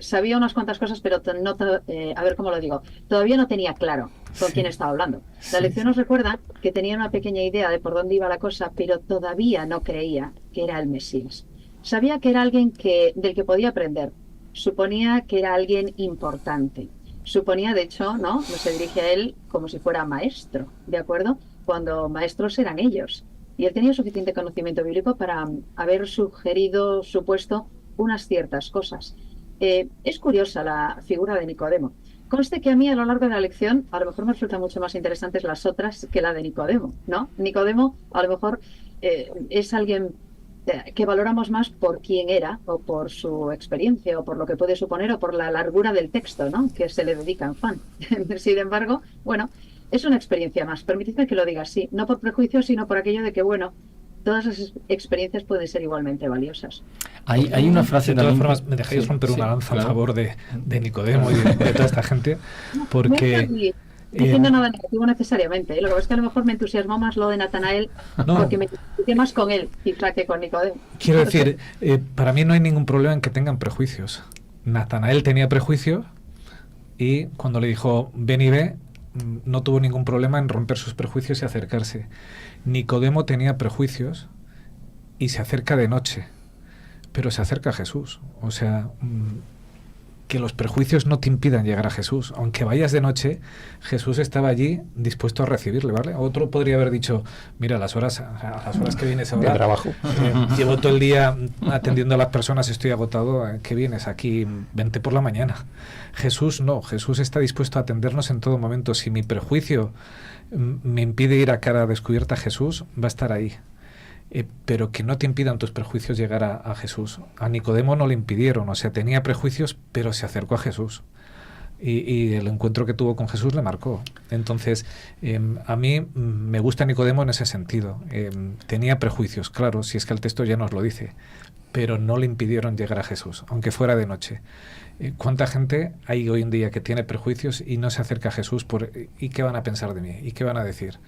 sabía unas cuantas cosas, pero a ver cómo lo digo, todavía no tenía claro con quién estaba hablando. La lección nos recuerda que tenía una pequeña idea de por dónde iba la cosa, pero todavía no creía que era el Mesías. Sabía que era alguien del que podía aprender. Suponía que era alguien importante. Suponía, de hecho, ¿no? Se dirige a él como si fuera maestro, ¿de acuerdo? Cuando maestros eran ellos. Y él tenía suficiente conocimiento bíblico para haber supuesto unas ciertas cosas. Es curiosa la figura de Nicodemo. Conste que a mí a lo largo de la lección a lo mejor me resultan mucho más interesantes las otras que la de Nicodemo, ¿no? Nicodemo a lo mejor es alguien que valoramos más por quién era o por su experiencia o por lo que puede suponer o por la largura del texto, ¿no? Que se le dedica en Juan. Sin embargo, bueno, es una experiencia más. Permitidme que lo diga así, no por prejuicio, sino por aquello de que, bueno, todas las experiencias pueden ser igualmente valiosas. Hay una frase de todas también... formas, me dejáis romper una lanza a favor de Nicodemo y de toda esta gente, porque... No estoy diciendo nada negativo necesariamente. Lo que pasa es que a lo mejor me entusiasmó más lo de Natanael porque me identifiqué más con él quizá que con Nicodemo. Quiero decir, para mí no hay ningún problema en que tengan prejuicios. Natanael tenía prejuicios y cuando le dijo ven y ve, no tuvo ningún problema en romper sus prejuicios y acercarse. Nicodemo tenía prejuicios y se acerca de noche, pero se acerca a Jesús. O sea, que los prejuicios no te impidan llegar a Jesús. Aunque vayas de noche, Jesús estaba allí dispuesto a recibirle, ¿vale? Otro podría haber dicho, mira, a las horas que vienes ahora... De trabajo. Llevo todo el día atendiendo a las personas, estoy agotado. ¿Qué vienes aquí? Vente por la mañana. Jesús no. Jesús está dispuesto a atendernos en todo momento. Si mi prejuicio me impide ir a cara descubierta a Jesús, va a estar ahí. Pero que no te impidan tus prejuicios llegar a Jesús. A Nicodemo no le impidieron, o sea, tenía prejuicios, pero se acercó a Jesús. Y el encuentro que tuvo con Jesús le marcó. Entonces, a mí me gusta Nicodemo en ese sentido. Tenía prejuicios, claro, si es que el texto ya nos lo dice, pero no le impidieron llegar a Jesús, aunque fuera de noche. ¿Cuánta gente hay hoy en día que tiene prejuicios y no se acerca a Jesús ¿y qué van a pensar de mí? ¿Y qué van a decir?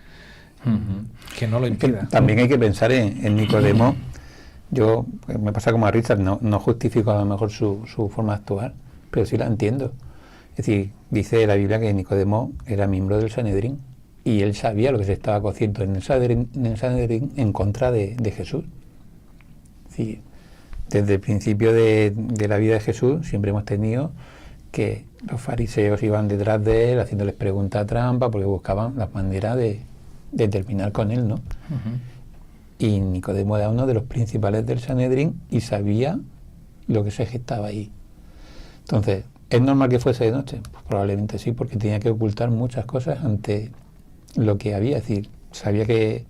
Que no lo impida. También hay que pensar en Nicodemo. Yo, me pasa como a Richard, no justifico a lo mejor su forma de actuar, pero sí la entiendo. Es decir, dice la Biblia que Nicodemo era miembro del Sanedrín y él sabía lo que se estaba cociendo en el Sanedrín en contra de Jesús. Es decir, desde el principio de la vida de Jesús siempre hemos tenido que los fariseos iban detrás de él haciéndoles preguntas trampa porque buscaban la manera de terminar con él, ¿no? Y Nicodemo era uno de los principales del Sanedrín y sabía lo que se gestaba ahí. Entonces, ¿es normal que fuese de noche? Pues probablemente sí, porque tenía que ocultar muchas cosas ante lo que había. Es decir, sabía que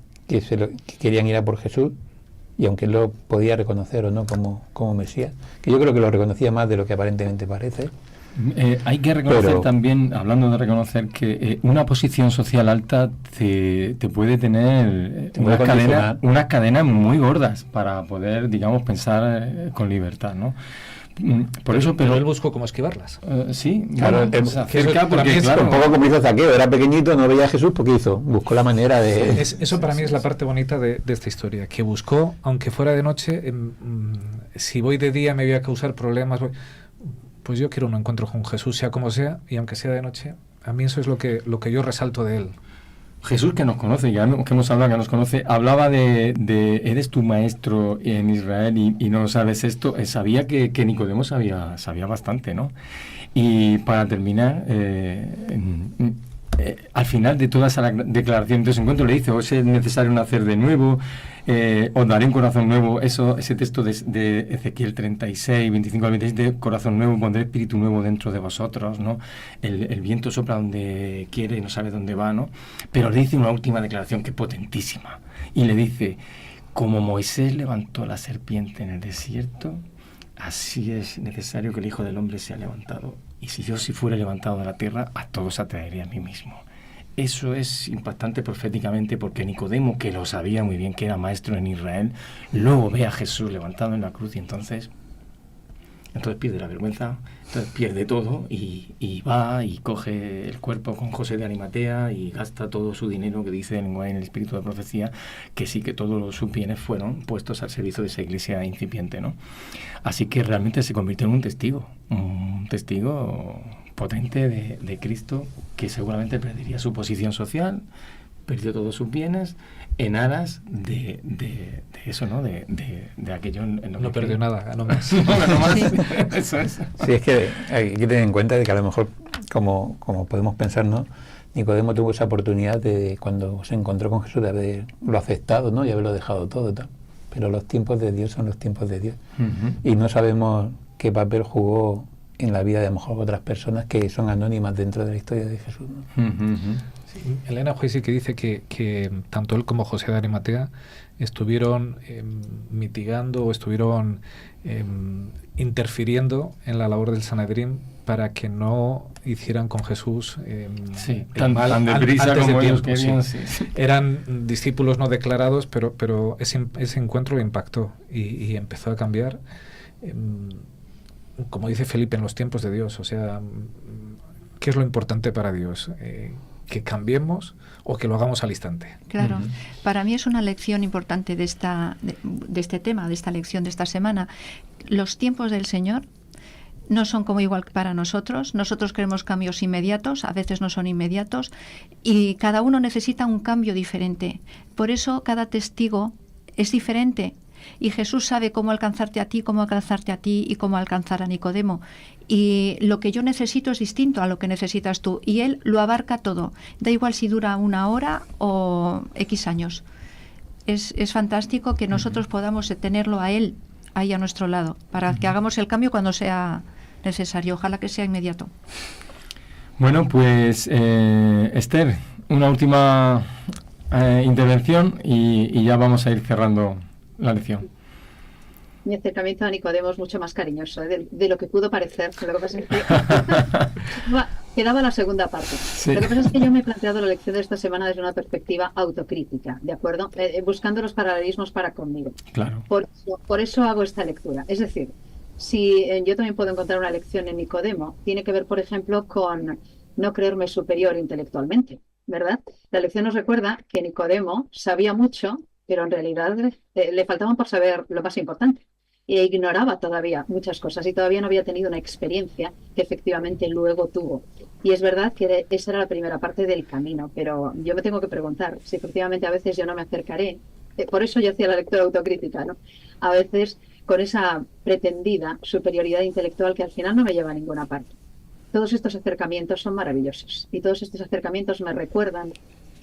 querían ir a por Jesús y aunque él lo podía reconocer o no como Mesías, que yo creo que lo reconocía más de lo que aparentemente parece. Hay que reconocer también, hablando de reconocer, que una posición social alta te puede tener unas cadenas muy gordas para poder, digamos, pensar con libertad, ¿no? Por eso, pero él buscó cómo esquivarlas. Sí, claro, se acerca porque, claro, un poco como hizo Zaqueo, era pequeñito, no veía a Jesús, porque buscó la manera de... Eso para mí es la parte bonita de esta historia, que buscó, aunque fuera de noche, si voy de día me voy a causar problemas, pues yo quiero un encuentro con Jesús, sea como sea, y aunque sea de noche, a mí eso es lo que yo resalto de él. Jesús, que nos conoce, que hemos hablado, que nos conoce, hablaba de eres tu maestro en Israel y no sabes esto. Sabía que Nicodemo sabía bastante, ¿no? Y para terminar, al final de toda esa declaración de ese encuentro le dice, os es necesario nacer de nuevo, os daré un corazón nuevo. Ese texto de Ezequiel 36, 25 al 27, corazón nuevo, pondré espíritu nuevo dentro de vosotros, ¿no? El viento sopla donde quiere y no sabe dónde va, ¿no? Pero le dice una última declaración que es potentísima. Y le dice, como Moisés levantó la serpiente en el desierto, así es necesario que el Hijo del Hombre sea levantado. Y si fuera levantado de la tierra, a todos atraeré a mí mismo. Eso es impactante proféticamente porque Nicodemo, que lo sabía muy bien, que era maestro en Israel, luego ve a Jesús levantado en la cruz y entonces pierde la vergüenza, entonces pierde todo y va y coge el cuerpo con José de Arimatea y gasta todo su dinero, que dice en el espíritu de profecía, que sí, que todos sus bienes fueron puestos al servicio de esa iglesia incipiente, ¿no? Así que realmente se convirtió en un testigo potente de Cristo, que seguramente perdería su posición social, perdió todos sus bienes en aras de eso, ¿no? De aquello. No perdió nada, ganó más. Ganó más. Sí. Eso es. Sí, es que hay que tener en cuenta de que a lo mejor, como podemos pensar, ¿no? Nicodemo tuvo esa oportunidad de, cuando se encontró con Jesús, de haberlo aceptado, ¿no? Y haberlo dejado todo, tal. Pero los tiempos de Dios son los tiempos de Dios. Y no sabemos qué papel jugó en la vida de a lo mejor otras personas que son anónimas dentro de la historia de Jesús, ¿no? Sí, Elena White sí que dice que tanto él como José de Arimatea estuvieron mitigando o estuvieron interfiriendo en la labor del Sanedrín para que no hicieran con Jesús tan deprisa antes como de ellos tiempo. querían. Sí. Sí. Eran discípulos no declarados, pero ese encuentro le impactó y empezó a cambiar, como dice Felipe, en los tiempos de Dios. O sea, ¿qué es lo importante para Dios? ¿Que cambiemos o que lo hagamos al instante? Claro, para mí es una lección importante de este tema, de esta lección de esta semana. Los tiempos del Señor no son como igual para nosotros. Nosotros queremos cambios inmediatos, a veces no son inmediatos, y cada uno necesita un cambio diferente. Por eso cada testigo es diferente. Y Jesús sabe cómo alcanzarte a ti y cómo alcanzar a Nicodemo. Y lo que yo necesito es distinto a lo que necesitas tú. Y Él lo abarca todo. Da igual si dura 1 hora o X años. Es fantástico que nosotros podamos tenerlo a Él ahí a nuestro lado, para que hagamos el cambio cuando sea necesario. Ojalá que sea inmediato. Bueno, pues Esther, una última intervención y ya vamos a ir cerrando la lección. Mi acercamiento a Nicodemo es mucho más cariñoso de lo que pudo parecer. Lo que pasa es que quedaba la segunda parte. Sí. Lo que pasa es que yo me he planteado la lección de esta semana desde una perspectiva autocrítica, ¿de acuerdo? Buscando los paralelismos para conmigo. Claro. Por eso hago esta lectura. Es decir, si yo también puedo encontrar una lección en Nicodemo, tiene que ver, por ejemplo, con no creerme superior intelectualmente, ¿verdad? La lección nos recuerda que Nicodemo sabía mucho, pero en realidad le faltaban por saber lo más importante. E ignoraba todavía muchas cosas y todavía no había tenido una experiencia que efectivamente luego tuvo. Y es verdad que esa era la primera parte del camino, pero yo me tengo que preguntar si efectivamente a veces yo no me acercaré. Por eso yo hacía la lectura autocrítica, ¿no? A veces con esa pretendida superioridad intelectual que al final no me lleva a ninguna parte. Todos estos acercamientos son maravillosos y todos estos acercamientos me recuerdan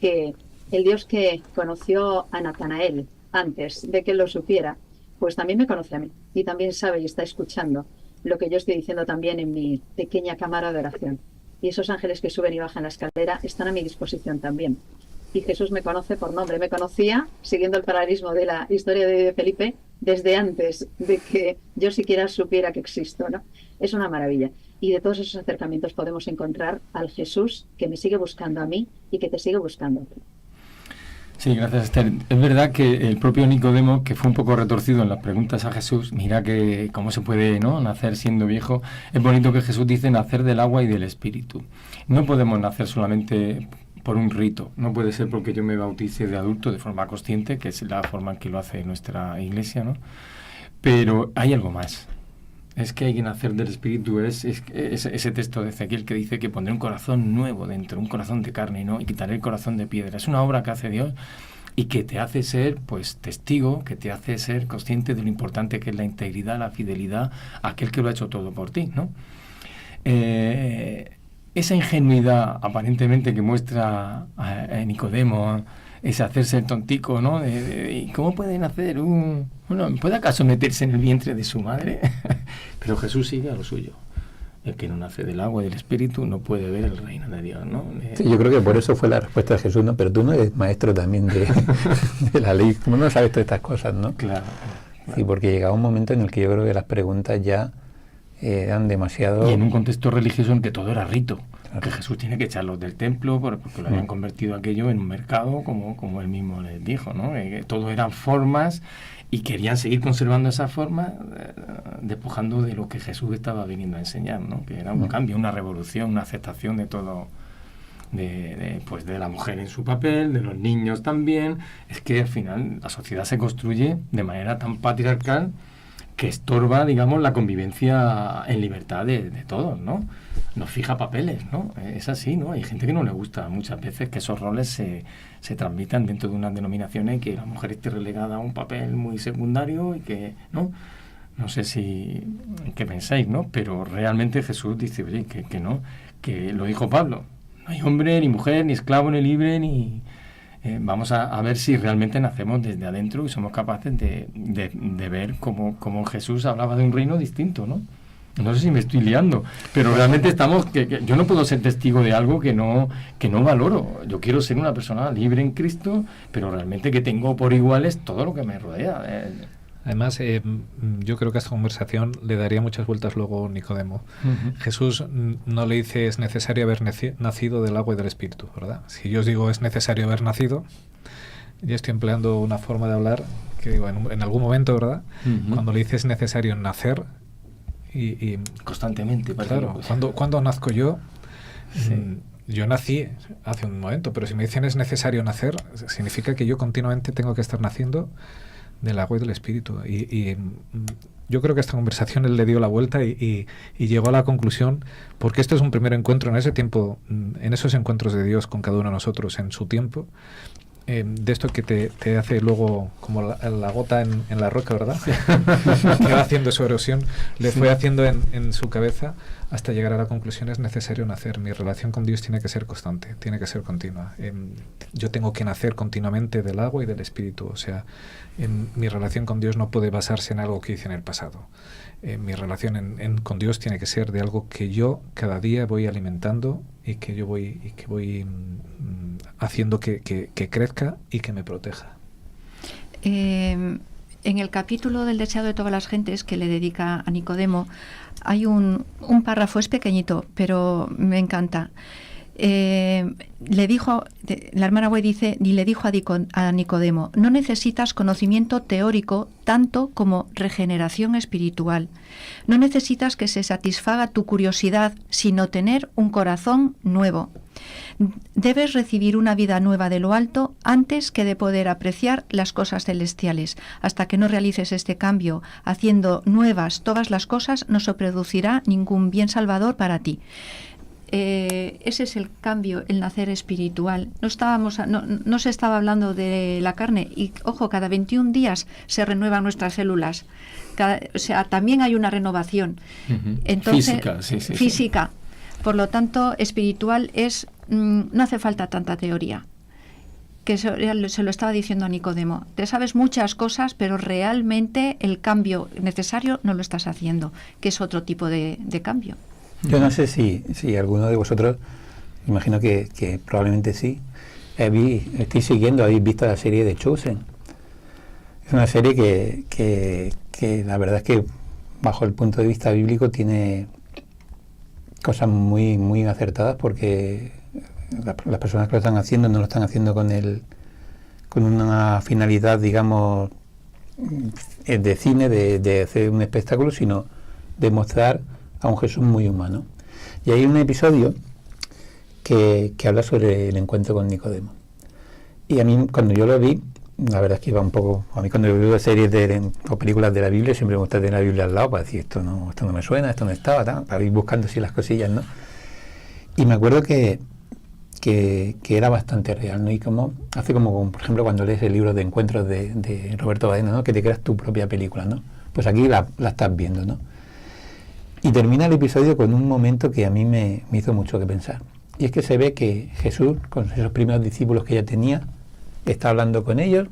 que el Dios que conoció a Natanael antes de que él lo supiera, pues también me conoce a mí y también sabe y está escuchando lo que yo estoy diciendo también en mi pequeña cámara de oración. Y esos ángeles que suben y bajan la escalera están a mi disposición también. Y Jesús me conoce por nombre. Me conocía, siguiendo el paralelismo de la historia de Felipe, desde antes de que yo siquiera supiera que existo, ¿no? Es una maravilla. Y de todos esos acercamientos podemos encontrar al Jesús que me sigue buscando a mí y que te sigue buscando a ti. Sí, gracias, Esther. Es verdad que el propio Nicodemo, que fue un poco retorcido en las preguntas a Jesús, mira que cómo se puede, ¿no?, nacer siendo viejo. Es bonito que Jesús dice nacer del agua y del espíritu. No podemos nacer solamente por un rito. No puede ser porque yo me bautice de adulto de forma consciente, que es la forma en que lo hace nuestra iglesia, ¿no? Pero hay algo más. Es que hay que nacer del espíritu. Es ese texto de Ezequiel que dice que pondré un corazón nuevo dentro, un corazón de carne, ¿no? Y quitaré el corazón de piedra. Es una obra que hace Dios y que te hace ser, pues, testigo, que te hace ser consciente de lo importante que es la integridad, la fidelidad a aquel que lo ha hecho todo por ti, ¿no? Esa ingenuidad aparentemente que muestra a Nicodemo, ese hacerse el tontico, ¿no? ¿Y cómo puede nacer ¿puede acaso meterse en el vientre de su madre? Pero Jesús sigue a lo suyo. El que no nace del agua y del espíritu no puede ver el reino de Dios, ¿no? Sí, yo creo que por eso fue la respuesta de Jesús, ¿no? Pero tú no eres maestro también de la ley, ¿cómo no sabes todas estas cosas, no? Claro. Sí, porque llegaba un momento en el que yo creo que las preguntas ya eran demasiado... Y en un contexto religioso en que todo era rito. Que Jesús tiene que echarlos del templo porque lo habían convertido aquello en un mercado, como él mismo les dijo, ¿no? Que todo eran formas y querían seguir conservando esas formas, despojando de lo que Jesús estaba viniendo a enseñar, ¿no? Que era un cambio, una revolución, una aceptación de todo, pues de la mujer en su papel, de los niños también. Es que al final la sociedad se construye de manera tan patriarcal que estorba, digamos, la convivencia en libertad de todos, ¿no? Nos fija papeles, ¿no? Es así, ¿no? Hay gente que no le gusta muchas veces que esos roles se transmitan dentro de unas denominaciones y que la mujer esté relegada a un papel muy secundario y que, ¿no? No sé qué pensáis, ¿no? Pero realmente Jesús dice, oye, que no, que lo dijo Pablo, no hay hombre, ni mujer, ni esclavo, ni libre, ni... vamos a ver si realmente nacemos desde adentro y somos capaces de ver cómo Jesús hablaba de un reino distinto, ¿no? No sé si me estoy liando, pero realmente estamos... que yo no puedo ser testigo de algo que no valoro. Yo quiero ser una persona libre en Cristo, pero realmente que tengo por iguales todo lo que me rodea. Además, yo creo que a esta conversación le daría muchas vueltas luego Nicodemo. Jesús no le dice es necesario haber nacido del agua y del espíritu, ¿verdad? Si yo os digo es necesario haber nacido, ya estoy empleando una forma de hablar que digo en algún momento, ¿verdad? Cuando le dices es necesario nacer y constantemente. Claro, ¿cuándo nazco yo? Sí. Yo nací hace un momento, pero si me dicen es necesario nacer, significa que yo continuamente tengo que estar naciendo del agua y del espíritu. Y yo creo que a esta conversación él le dio la vuelta y llegó a la conclusión, porque este es un primer encuentro en ese tiempo, en esos encuentros de Dios con cada uno de nosotros en su tiempo, de esto que te hace luego como la gota en la roca, ¿verdad? Que va haciendo su erosión, le fue haciendo en su cabeza hasta llegar a la conclusión es necesario nacer. Mi relación con Dios tiene que ser constante, tiene que ser continua. Yo tengo que nacer continuamente del agua y del espíritu. O sea, mi relación con Dios no puede basarse en algo que hice en el pasado. Mi relación con Dios tiene que ser de algo que yo cada día voy alimentando y que voy haciendo que crezca y que me proteja. En el capítulo del deseado de todas las gentes que le dedica a Nicodemo hay un párrafo, es pequeñito, pero me encanta. Le dijo, la hermana Güey dice, y le dijo a Nicodemo, no necesitas conocimiento teórico tanto como regeneración espiritual. No necesitas que se satisfaga tu curiosidad, sino tener un corazón nuevo. Debes recibir una vida nueva de lo alto antes que de poder apreciar las cosas celestiales. Hasta que no realices este cambio, haciendo nuevas todas las cosas, no se producirá ningún bien salvador para ti. Ese es el cambio, el nacer espiritual. No se estaba hablando de la carne y, ojo, cada 21 días se renuevan nuestras células. O sea, también hay una renovación. Entonces, física. Por lo tanto, espiritual es... no hace falta tanta teoría. Que se lo estaba diciendo a Nicodemo. Te sabes muchas cosas, pero realmente el cambio necesario no lo estás haciendo, que es otro tipo de cambio. Yo no sé si alguno de vosotros, imagino que probablemente sí, estoy siguiendo, habéis visto la serie de Chosen. Es una serie que la verdad es que bajo el punto de vista bíblico tiene cosas muy, muy acertadas, porque las personas que lo están haciendo no lo están haciendo con una finalidad, digamos, de cine, de hacer un espectáculo, sino de mostrar a un Jesús muy humano. Y hay un episodio que habla sobre el encuentro con Nicodemo. Y a mí, cuando yo lo vi, la verdad es que iba un poco... A mí cuando yo veo series o películas de la Biblia, siempre me gusta tener la Biblia al lado para decir, esto no me suena, esto no estaba, para ir buscando así las cosillas, ¿no? Y me acuerdo que era bastante real, ¿no? Y hace como, por ejemplo, cuando lees el libro de encuentros de Roberto Baena, ¿no? Que te creas tu propia película, ¿no? Pues aquí la estás viendo, ¿no? Y termina el episodio con un momento que a mí me hizo mucho que pensar. Y es que se ve que Jesús, con esos primeros discípulos que ya tenía, está hablando con ellos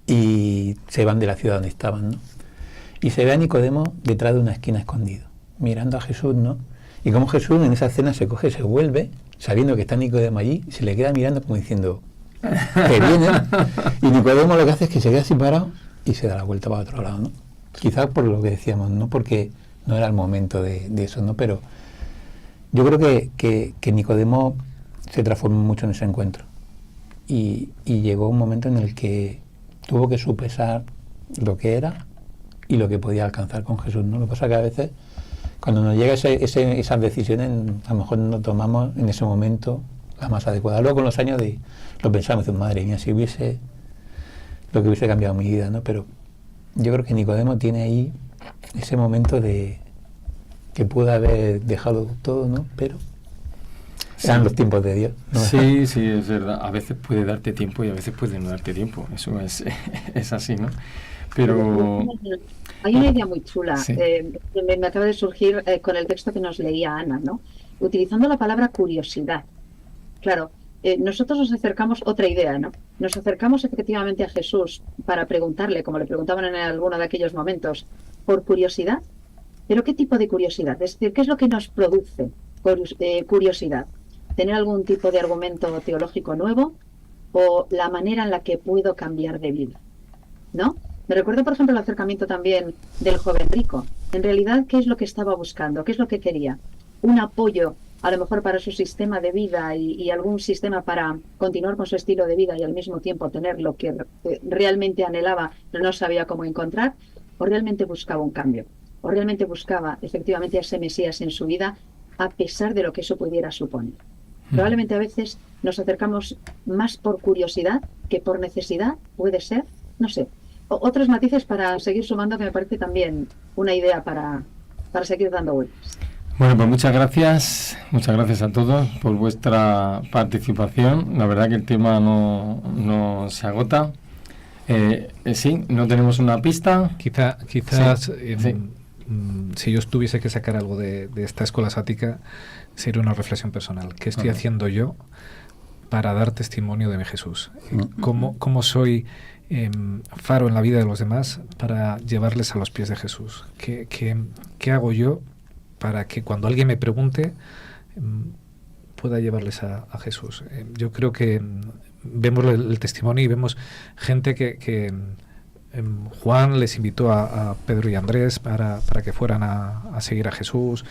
y se van de la ciudad donde estaban, ¿no? Y se ve a Nicodemo detrás de una esquina escondido, mirando a Jesús, ¿no? Y como Jesús en esa escena se coge, se vuelve, sabiendo que está Nicodemo allí, se le queda mirando como diciendo, que viene. Y Nicodemo lo que hace es que se queda así parado y se da la vuelta para otro lado, ¿no? Quizás por lo que decíamos, no porque no era el momento de eso, ¿no? Pero yo creo que Nicodemo se transformó mucho en ese encuentro. Y llegó un momento en el que tuvo que sopesar lo que era y lo que podía alcanzar con Jesús, ¿no? Lo que pasa es que a veces, cuando nos llega esas decisiones, a lo mejor no tomamos en ese momento la más adecuada. Luego, con los años, lo pensamos, madre mía, si hubiese lo que hubiese cambiado mi vida, ¿no? Pero yo creo que Nicodemo tiene ahí ese momento de que pudo haber dejado todo, ¿no? Pero eran los tiempos de Dios, ¿no? Sí, es verdad. A veces puede darte tiempo y a veces puede no darte tiempo. Eso es así, ¿no? Pero hay una idea muy chula. Sí. Me acaba de surgir con el texto que nos leía Ana, ¿no? Utilizando la palabra curiosidad. Claro, nosotros nos acercamos, otra idea, ¿no? Nos acercamos efectivamente a Jesús para preguntarle, como le preguntaban en alguno de aquellos momentos, por curiosidad. ¿Pero qué tipo de curiosidad? Es decir, ¿qué es lo que nos produce curiosidad? ¿Tener algún tipo de argumento teológico nuevo o la manera en la que puedo cambiar de vida? ¿No? Me recuerdo, por ejemplo, el acercamiento también del joven rico. En realidad, ¿qué es lo que estaba buscando? ¿Qué es lo que quería? Un apoyo, a lo mejor para su sistema de vida y algún sistema para continuar con su estilo de vida y al mismo tiempo tener lo que realmente anhelaba, pero no sabía cómo encontrar, o realmente buscaba un cambio, o realmente buscaba efectivamente a ese Mesías en su vida, a pesar de lo que eso pudiera suponer. Probablemente a veces nos acercamos más por curiosidad que por necesidad, puede ser, no sé. Otros matices para seguir sumando, que me parece también una idea para seguir dando vueltas. bueno, pues muchas gracias a todos por vuestra participación. La verdad que el tema no se agota. Sí, no tenemos una pista. Quizás Sí. Si yo tuviese que sacar algo de esta escuela sática, sería una reflexión personal. ¿Qué estoy haciendo yo para dar testimonio de mi Jesús? ¿Cómo soy faro en la vida de los demás para llevarles a los pies de Jesús? ¿Qué hago yo para que cuando alguien me pregunte pueda llevarles a Jesús? Yo creo que vemos el testimonio y vemos gente que Juan les invitó a Pedro y Andrés para que fueran a seguir a Jesús.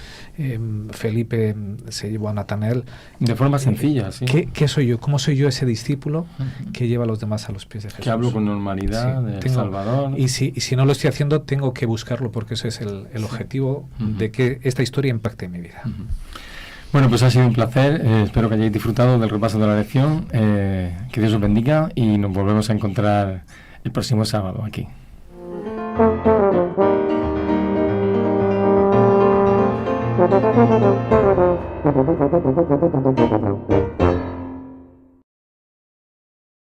Felipe se llevó a Natanael. De forma sencilla, sí. ¿Qué soy yo? ¿Cómo soy yo ese discípulo que lleva a los demás a los pies de Jesús? Que hablo con normalidad del Salvador. Y si no lo estoy haciendo, tengo que buscarlo, porque ese es el objetivo de que esta historia impacte en mi vida. Bueno, pues ha sido un placer. Espero que hayáis disfrutado del repaso de la lección. Que Dios os bendiga y nos volvemos a encontrar el próximo sábado aquí.